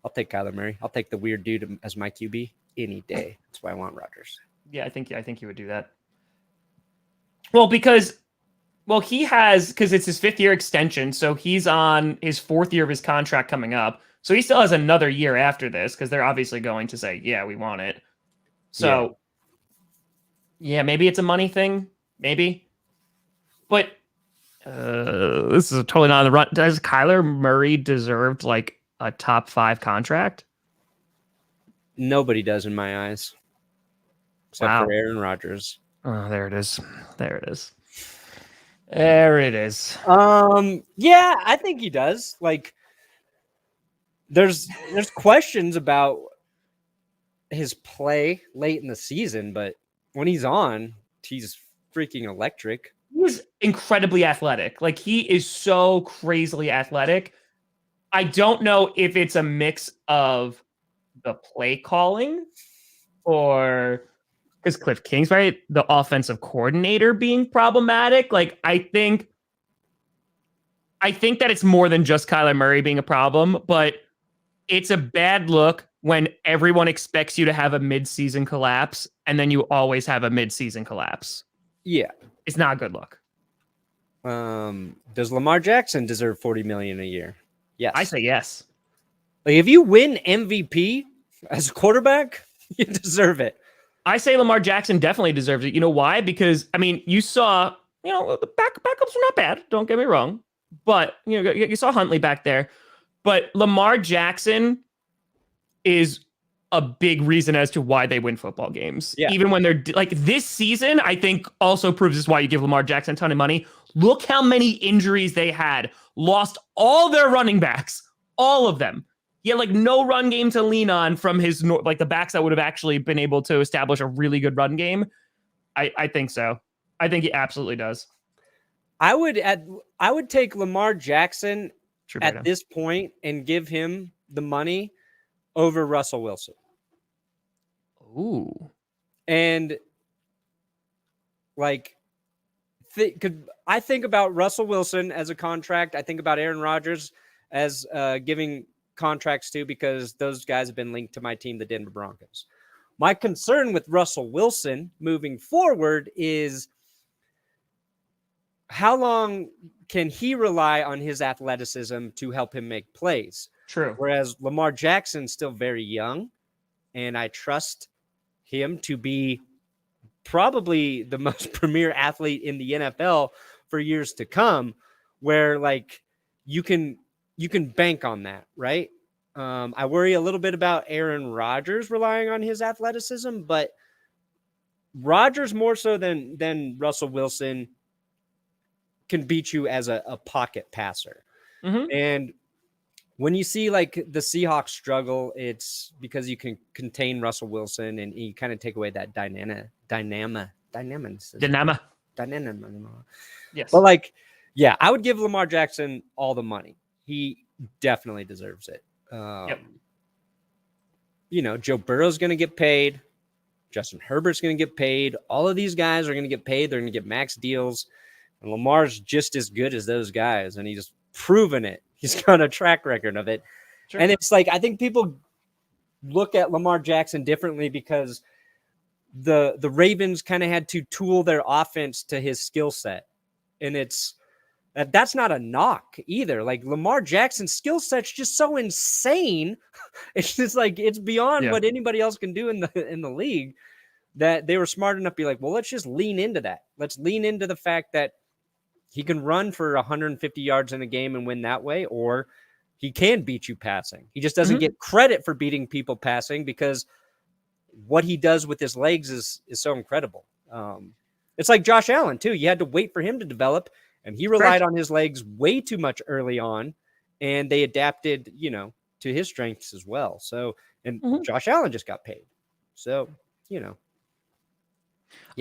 I'll take Kyler Murray. I'll take the weird dude as my QB any day. That's why I want Rodgers. Yeah, I think he would do that. Well, because it's his 5th-year extension, so he's on his 4th year of his contract coming up. So he still has another year after this, because they're obviously going to say, "Yeah, we want it." So, yeah, maybe it's a money thing, maybe. But this is totally not on the run. Does Kyler Murray deserve like a top 5 contract? Nobody does in my eyes, except for Aaron Rodgers. Oh, there it is. Yeah, I think he does. Like, there's questions about his play late in the season, but when he's on, he's freaking electric. He's incredibly athletic. Like, he is so crazily athletic. I don't know if it's a mix of the play calling or because Cliff Kingsbury, the offensive coordinator, being problematic. Like, I think that it's more than just Kyler Murray being a problem, but it's a bad look when everyone expects you to have a mid-season collapse and then you always have a mid-season collapse. Yeah. It's not a good look. Does Lamar Jackson deserve $40 million a year? Yes. I say yes. Like, if you win MVP as a quarterback, you deserve it. I say Lamar Jackson definitely deserves it. You know why? Because, I mean, you saw, the backups were not bad. Don't get me wrong. But, you saw Huntley back there. But Lamar Jackson is a big reason as to why they win football games. Yeah. Even when they're like this season, I think also proves this why you give Lamar Jackson a ton of money. Look how many injuries they had. Lost all their running backs. All of them. He had like no run game to lean on from his, like the backs that would have actually been able to establish a really good run game. I think so. I think he absolutely does. I would take Lamar Jackson at this point and give him the money over Russell Wilson. Ooh. And like, I think about Russell Wilson as a contract. I think about Aaron Rodgers as giving contracts too, because those guys have been linked to my team, the Denver Broncos. My concern with Russell Wilson moving forward is how long can he rely on his athleticism to help him make plays? True. Whereas Lamar Jackson's still very young, and I trust him to be probably the most premier athlete in the NFL for years to come, where like you can bank on that, right? I worry a little bit about Aaron Rodgers relying on his athleticism, but Rodgers more so than Russell Wilson can beat you as a pocket passer. Mm-hmm. And when you see like the Seahawks struggle, it's because you can contain Russell Wilson and you kind of take away that dynamic. Yes. But like, yeah, I would give Lamar Jackson all the money. He definitely deserves it. Yep. Joe Burrow's going to get paid. Justin Herbert's going to get paid. All of these guys are going to get paid. They're going to get max deals. And Lamar's just as good as those guys. And he's proven it. He's got a track record of it. Sure. And it's like, I think people look at Lamar Jackson differently because the Ravens kind of had to tool their offense to his skill set. And That's not a knock either. Like Lamar Jackson's skill set's just so insane. It's just like it's beyond what anybody else can do in the league, that they were smart enough to be like, well, let's just lean into that. Let's lean into the fact that he can run for 150 yards in a game and win that way, or he can beat you passing. He just doesn't get credit for beating people passing because what he does with his legs is so incredible. It's like Josh Allen too. You had to wait for him to develop. And he relied on his legs way too much early on, and they adapted, to his strengths as well. So, and Josh Allen just got paid. So,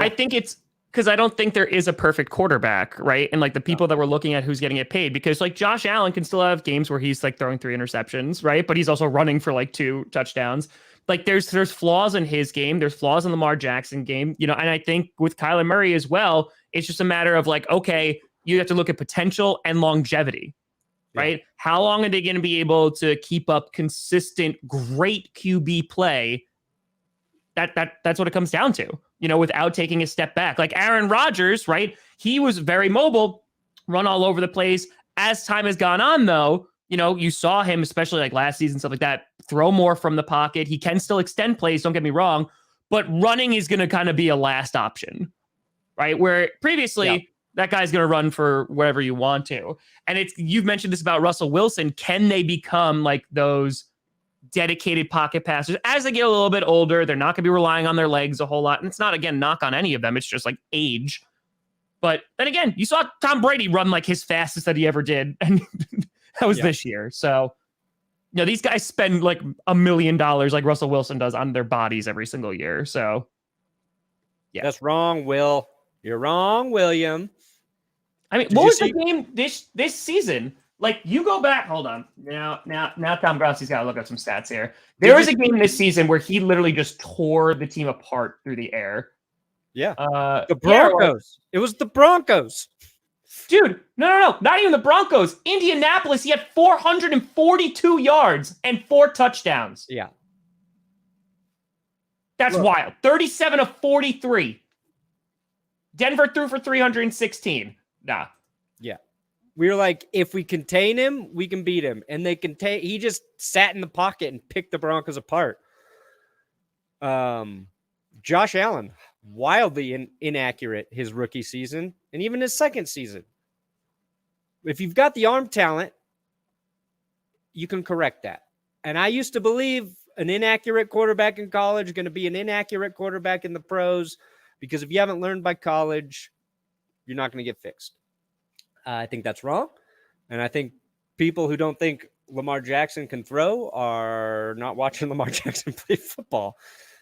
I think it's because I don't think there is a perfect quarterback, right? And like the people that we're looking at who's getting it paid, because like Josh Allen can still have games where he's like throwing 3 interceptions, right? But he's also running for like 2 touchdowns. Like there's flaws in his game. There's flaws in the Lamar Jackson game, and I think with Kyler Murray as well, it's just a matter of like, okay, you have to look at potential and longevity, right? How long are they going to be able to keep up consistent, great QB play? That's what it comes down to, without taking a step back. Like Aaron Rodgers, right? He was very mobile, run all over the place. As time has gone on, though, you saw him, especially like last season, stuff like that, throw more from the pocket. He can still extend plays, don't get me wrong, but running is going to kind of be a last option, right? Where previously, that guy's going to run for wherever you want to. And you've mentioned this about Russell Wilson. Can they become like those dedicated pocket passers as they get a little bit older? They're not going to be relying on their legs a whole lot. And it's not, again, knock on any of them. It's just like age. But then again, you saw Tom Brady run like his fastest that he ever did. And that was this year. So, these guys spend like $1 million like Russell Wilson does on their bodies every single year. So, That's wrong, Will. You're wrong, William. I mean, what was the game this season? Like, you go back. Hold on. Now, Tom Grossi's got to look up some stats here. There was a game this season where he literally just tore the team apart through the air. Yeah. The Broncos. It was the Broncos. Dude, no. Not even the Broncos. Indianapolis, he had 442 yards and 4 touchdowns. Yeah. That's wild. 37 of 43. Denver threw for 316. Nah. Yeah. We were like, if we contain him, we can beat him. And he just sat in the pocket and picked the Broncos apart. Josh Allen, wildly inaccurate his rookie season and even his second season. If you've got the arm talent, you can correct that. And I used to believe an inaccurate quarterback in college is going to be an inaccurate quarterback in the pros, because if you haven't learned by college, you're not going to get fixed. I think that's wrong. And I think people who don't think Lamar Jackson can throw are not watching Lamar Jackson play football.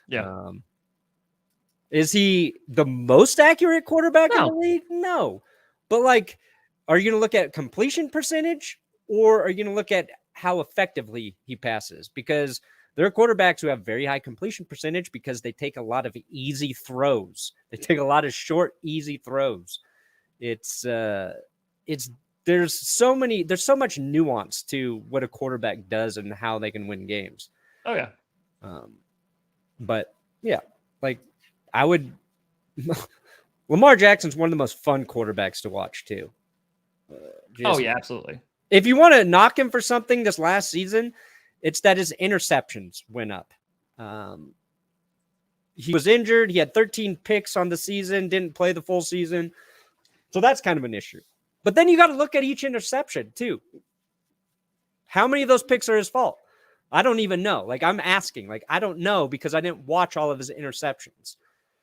Yeah. Is he the most accurate quarterback in the league? No. But like, are you going to look at completion percentage, or are you going to look at how effectively he passes? Because there are quarterbacks who have very high completion percentage because they take a lot of easy throws. They take a lot of short, easy throws. There's so much nuance to what a quarterback does and how they can win games. Oh yeah. But yeah, like Lamar Jackson's one of the most fun quarterbacks to watch too. Absolutely. If you want to knock him for something this last season, it's that his interceptions went up. He was injured. He had 13 picks on the season, didn't play the full season. So that's kind of an issue. But then you got to look at each interception too. How many of those picks are his fault? I don't even know. Like, I'm asking. Like, I don't know because I didn't watch all of his interceptions.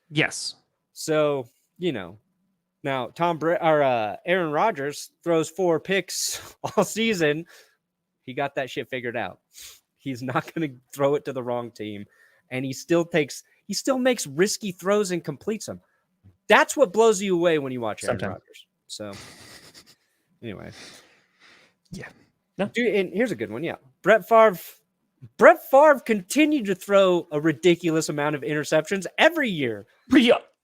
Yes. So, now Aaron Rodgers throws 4 picks all season. He got that shit figured out. He's not going to throw it to the wrong team. And he still makes risky throws and completes them. That's what blows you away when you watch Aaron Rodgers. So anyway. Yeah. No. Dude, and here's a good one. Yeah. Brett Favre continued to throw a ridiculous amount of interceptions every year.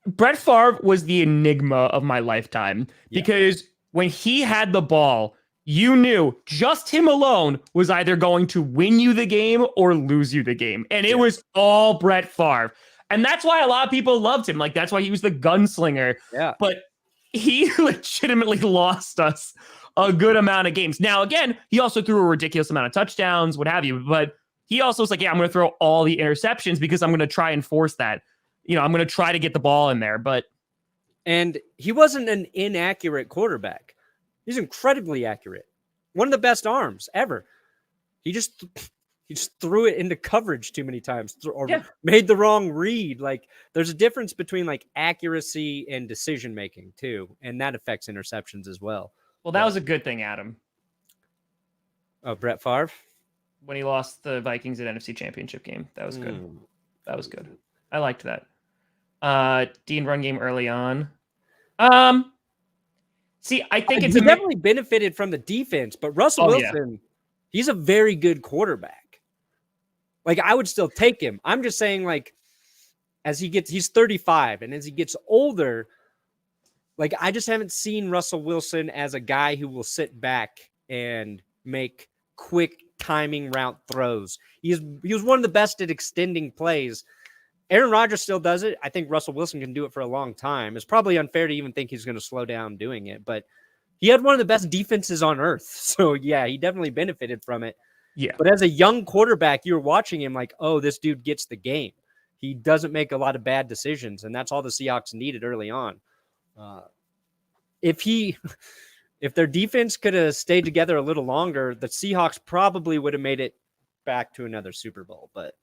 Brett Favre was the enigma of my lifetime because when he had the ball, you knew just him alone was either going to win you the game or lose you the game. And it was all Brett Favre. And that's why a lot of people loved him. Like, that's why he was the gunslinger. Yeah. But he legitimately lost us a good amount of games. Now, again, he also threw a ridiculous amount of touchdowns, what have you, but he also was like, yeah, I'm going to throw all the interceptions because I'm going to try and force that. I'm going to try to get the ball in there, And he wasn't an inaccurate quarterback. He's incredibly accurate. One of the best arms ever. He just threw it into coverage too many times or made the wrong read. Like, there's a difference between like accuracy and decision making too, and that affects interceptions as well. Well, that was a good thing, Adam. Oh, Brett Favre? When he lost the Vikings at NFC Championship game. That was good. That was good. I liked that. Dean run game early on. See, I think it's definitely benefited from the defense, but Russell Wilson, he's a very good quarterback. Like, I would still take him. I'm just saying, like, he's 35, and as he gets older, like, I just haven't seen Russell Wilson as a guy who will sit back and make quick timing route throws. He was one of the best at extending plays. Aaron Rodgers still does it. I think Russell Wilson can do it for a long time. It's probably unfair to even think he's going to slow down doing it, but he had one of the best defenses on earth. So yeah, he definitely benefited from it. Yeah. But as a young quarterback, you're watching him like, oh, this dude gets the game. He doesn't make a lot of bad decisions, and that's all the Seahawks needed early on. If their defense could have stayed together a little longer, the Seahawks probably would have made it back to another Super Bowl, but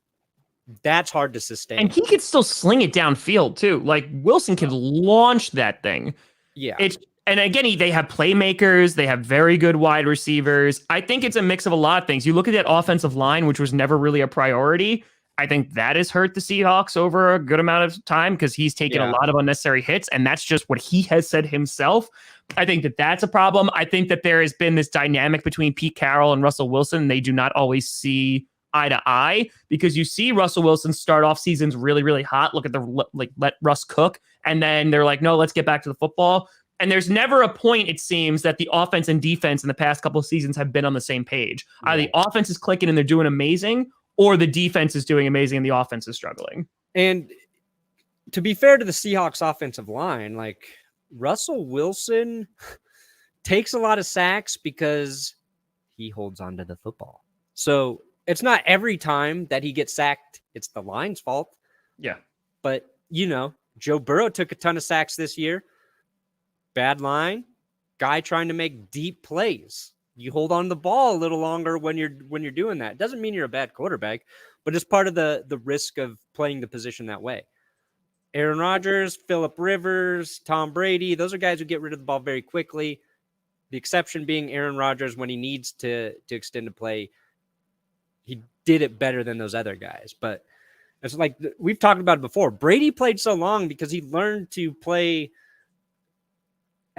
that's hard to sustain. And he could still sling it downfield too. Like, Wilson can launch that thing. Yeah. And again, they have playmakers. They have very good wide receivers. I think it's a mix of a lot of things. You look at that offensive line, which was never really a priority. I think that has hurt the Seahawks over a good amount of time because he's taken a lot of unnecessary hits, and that's just what he has said himself. I think that that's a problem. I think that there has been this dynamic between Pete Carroll and Russell Wilson. They do not always see eye to eye because you see Russell Wilson start off seasons really, really hot. Look at let Russ cook. And then they're like, no, let's get back to the football. And there's never a point, it seems, that the offense and defense in the past couple of seasons have been on the same page. Either the offense is clicking and they're doing amazing, or the defense is doing amazing and the offense is struggling. And to be fair to the Seahawks offensive line, like, Russell Wilson takes a lot of sacks because he holds on to the football. So it's not every time that he gets sacked, it's the line's fault. Yeah. But, Joe Burrow took a ton of sacks this year. Bad line, guy trying to make deep plays. You hold on to the ball a little longer when you're doing that. It doesn't mean you're a bad quarterback, but it's part of the risk of playing the position that way. Aaron Rodgers, Phillip Rivers, Tom Brady, those are guys who get rid of the ball very quickly. The exception being Aaron Rodgers when he needs to extend a play. He did it better than those other guys. But it's like we've talked about it before. Brady played so long because he learned to play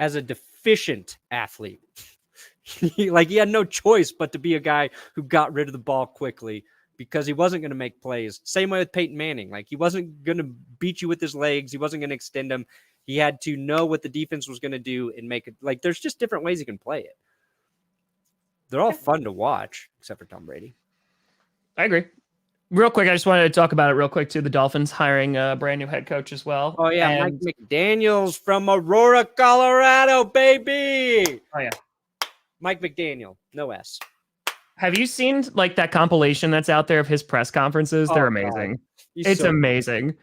as a deficient athlete. He had no choice but to be a guy who got rid of the ball quickly because he wasn't going to make plays. Same way with Peyton Manning. Like, he wasn't going to beat you with his legs. He wasn't going to extend them. He had to know what the defense was going to do and make it. Like, there's just different ways he can play it. They're all fun to watch, except for Tom Brady. I agree. Real quick, I just wanted to talk about it real quick, too. The Dolphins hiring a brand new head coach as well. Oh, yeah. Mike McDaniel's from Aurora, Colorado, baby. Oh, yeah. Mike McDaniel. No S. Have you seen that compilation that's out there of his press conferences? They're amazing. It's so amazing.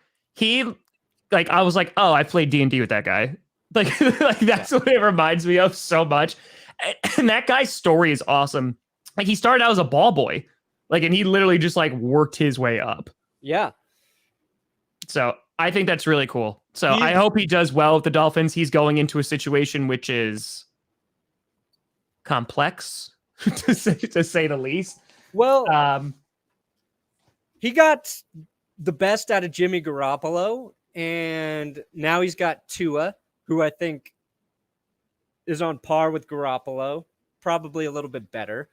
I was like, oh, I played D&D with that guy. That's what it reminds me of so much. And that guy's story is awesome. Like, he started out as a ball boy. And he literally just worked his way up. Yeah. So I think that's really cool. So I hope he does well with the Dolphins. He's going into a situation which is complex, to say the least. Well, he got the best out of Jimmy Garoppolo, and now he's got Tua, who I think is on par with Garoppolo, probably a little bit better.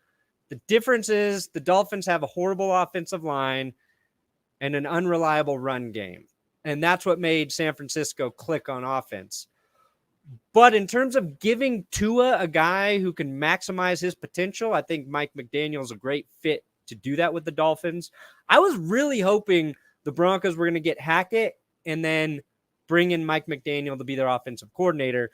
The difference is the Dolphins have a horrible offensive line and an unreliable run game, and that's what made San Francisco click on offense. But in terms of giving Tua a guy who can maximize his potential, I think Mike McDaniel is a great fit to do that with the Dolphins. I was really hoping the Broncos were going to get Hackett and then bring in Mike McDaniel to be their offensive coordinator.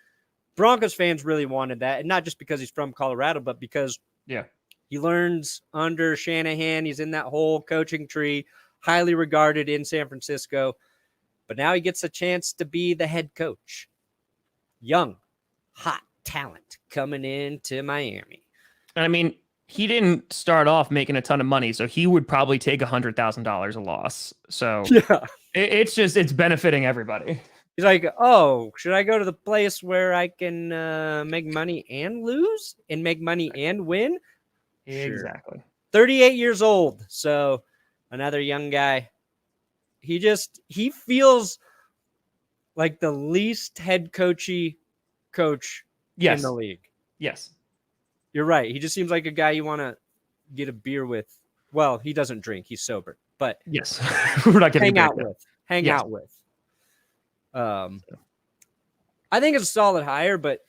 Broncos fans really wanted that, and not just because he's from Colorado, but because he learns under Shanahan. He's in that whole coaching tree, highly regarded in San Francisco. But now he gets a chance to be the head coach. Young, hot talent coming into Miami. I mean, he didn't start off making a ton of money, so he would probably take $100,000 a loss. So Yeah. it's benefiting everybody. He's like, oh, should I go to the place where I can make money and lose and make money and win? Exactly. 38 years old. So another young guy. He feels like the least head coachy coach in the league. Yes. You're right. He just seems like a guy you want to get a beer with. Well, he doesn't drink. He's sober. But yes, we're not getting hang out with. I think it's a solid hire, but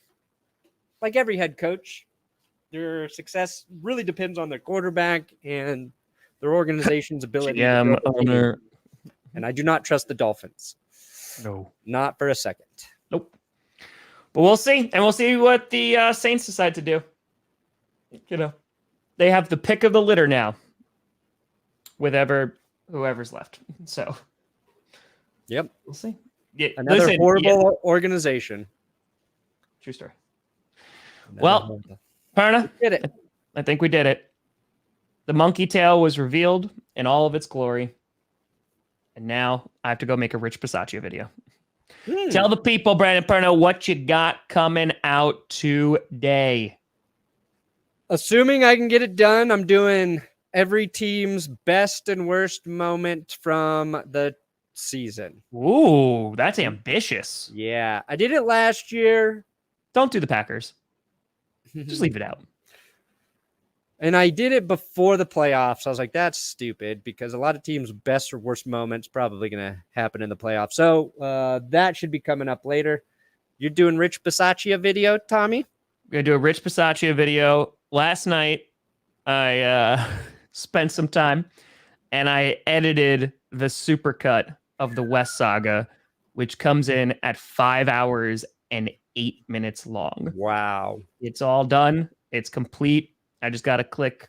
like every head coach, their success really depends on their quarterback and their organization's ability. Owner. And I do not trust the Dolphins. No, not for a second. Nope. But we'll see, and we'll see what the Saints decide to do. You know, they have the pick of the litter now, with whoever's left. So, yep, we'll see. Yeah, another horrible organization. True story. Well, Perna, did it. I think we did it. The monkey tail was revealed in all of its glory. And now I have to go make a Rich Bisaccia video. Tell the people, Brandon Perna, what you got coming out today. Assuming I can get it done, I'm doing every team's best and worst moment from the season. Ooh, that's ambitious. Yeah, I did it last year. Don't do the Packers. Just leave it out. And I did it before the playoffs. I was like, that's stupid because a lot of teams' best or worst moments probably going to happen in the playoffs. So that should be coming up later. You're doing Rich Bisaccia video, Tommy? We're going to do a Rich Bisaccia video. Last night, I spent some time and I edited the supercut of the West Saga, which comes in at 5 hours and 8 minutes long. Wow. It's all done. It's complete. I just got to click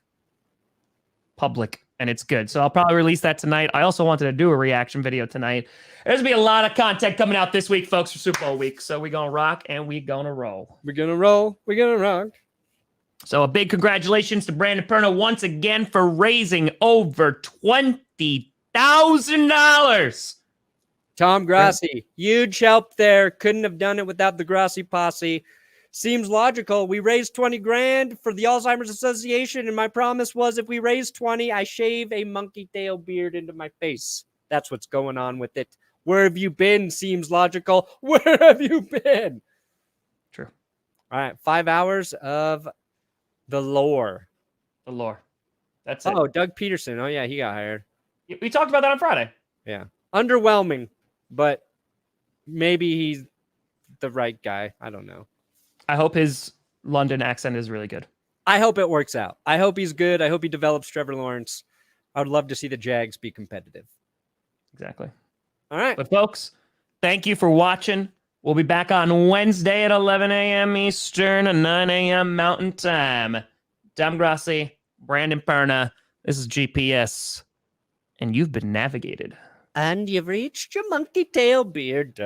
public and it's good. So I'll probably release that tonight. I also wanted to do a reaction video tonight. There's going to be a lot of content coming out this week, folks, for Super Bowl week. So we're going to rock and we're going to roll. We're going to roll. We're going to rock. So a big congratulations to Brandon Perna once again for raising over $20,000. Tom Grossi, huge help there. Couldn't have done it without the Grossi posse. Seems logical. We raised 20 grand for the Alzheimer's Association, and my promise was if we raise 20, I shave a monkey tail beard into my face. That's what's going on with it. Where have you been? Seems logical. Where have you been? True. All right, 5 hours of the lore. The lore. That's it. Oh, Doug Peterson. Oh, yeah, he got hired. We talked about that on Friday. Yeah. Underwhelming, but maybe he's the right guy. I don't know. I hope his London accent is really good. I hope it works out. I hope he's good. I hope he develops Trevor Lawrence. I would love to see the Jags be competitive. Exactly. All right. But folks, thank you for watching. We'll be back on Wednesday at 11 a.m. Eastern and 9 a.m. Mountain Time. Tom Grossi, Brandon Perna. This is GPS. And you've been navigated. And you've reached your monkey tail beard.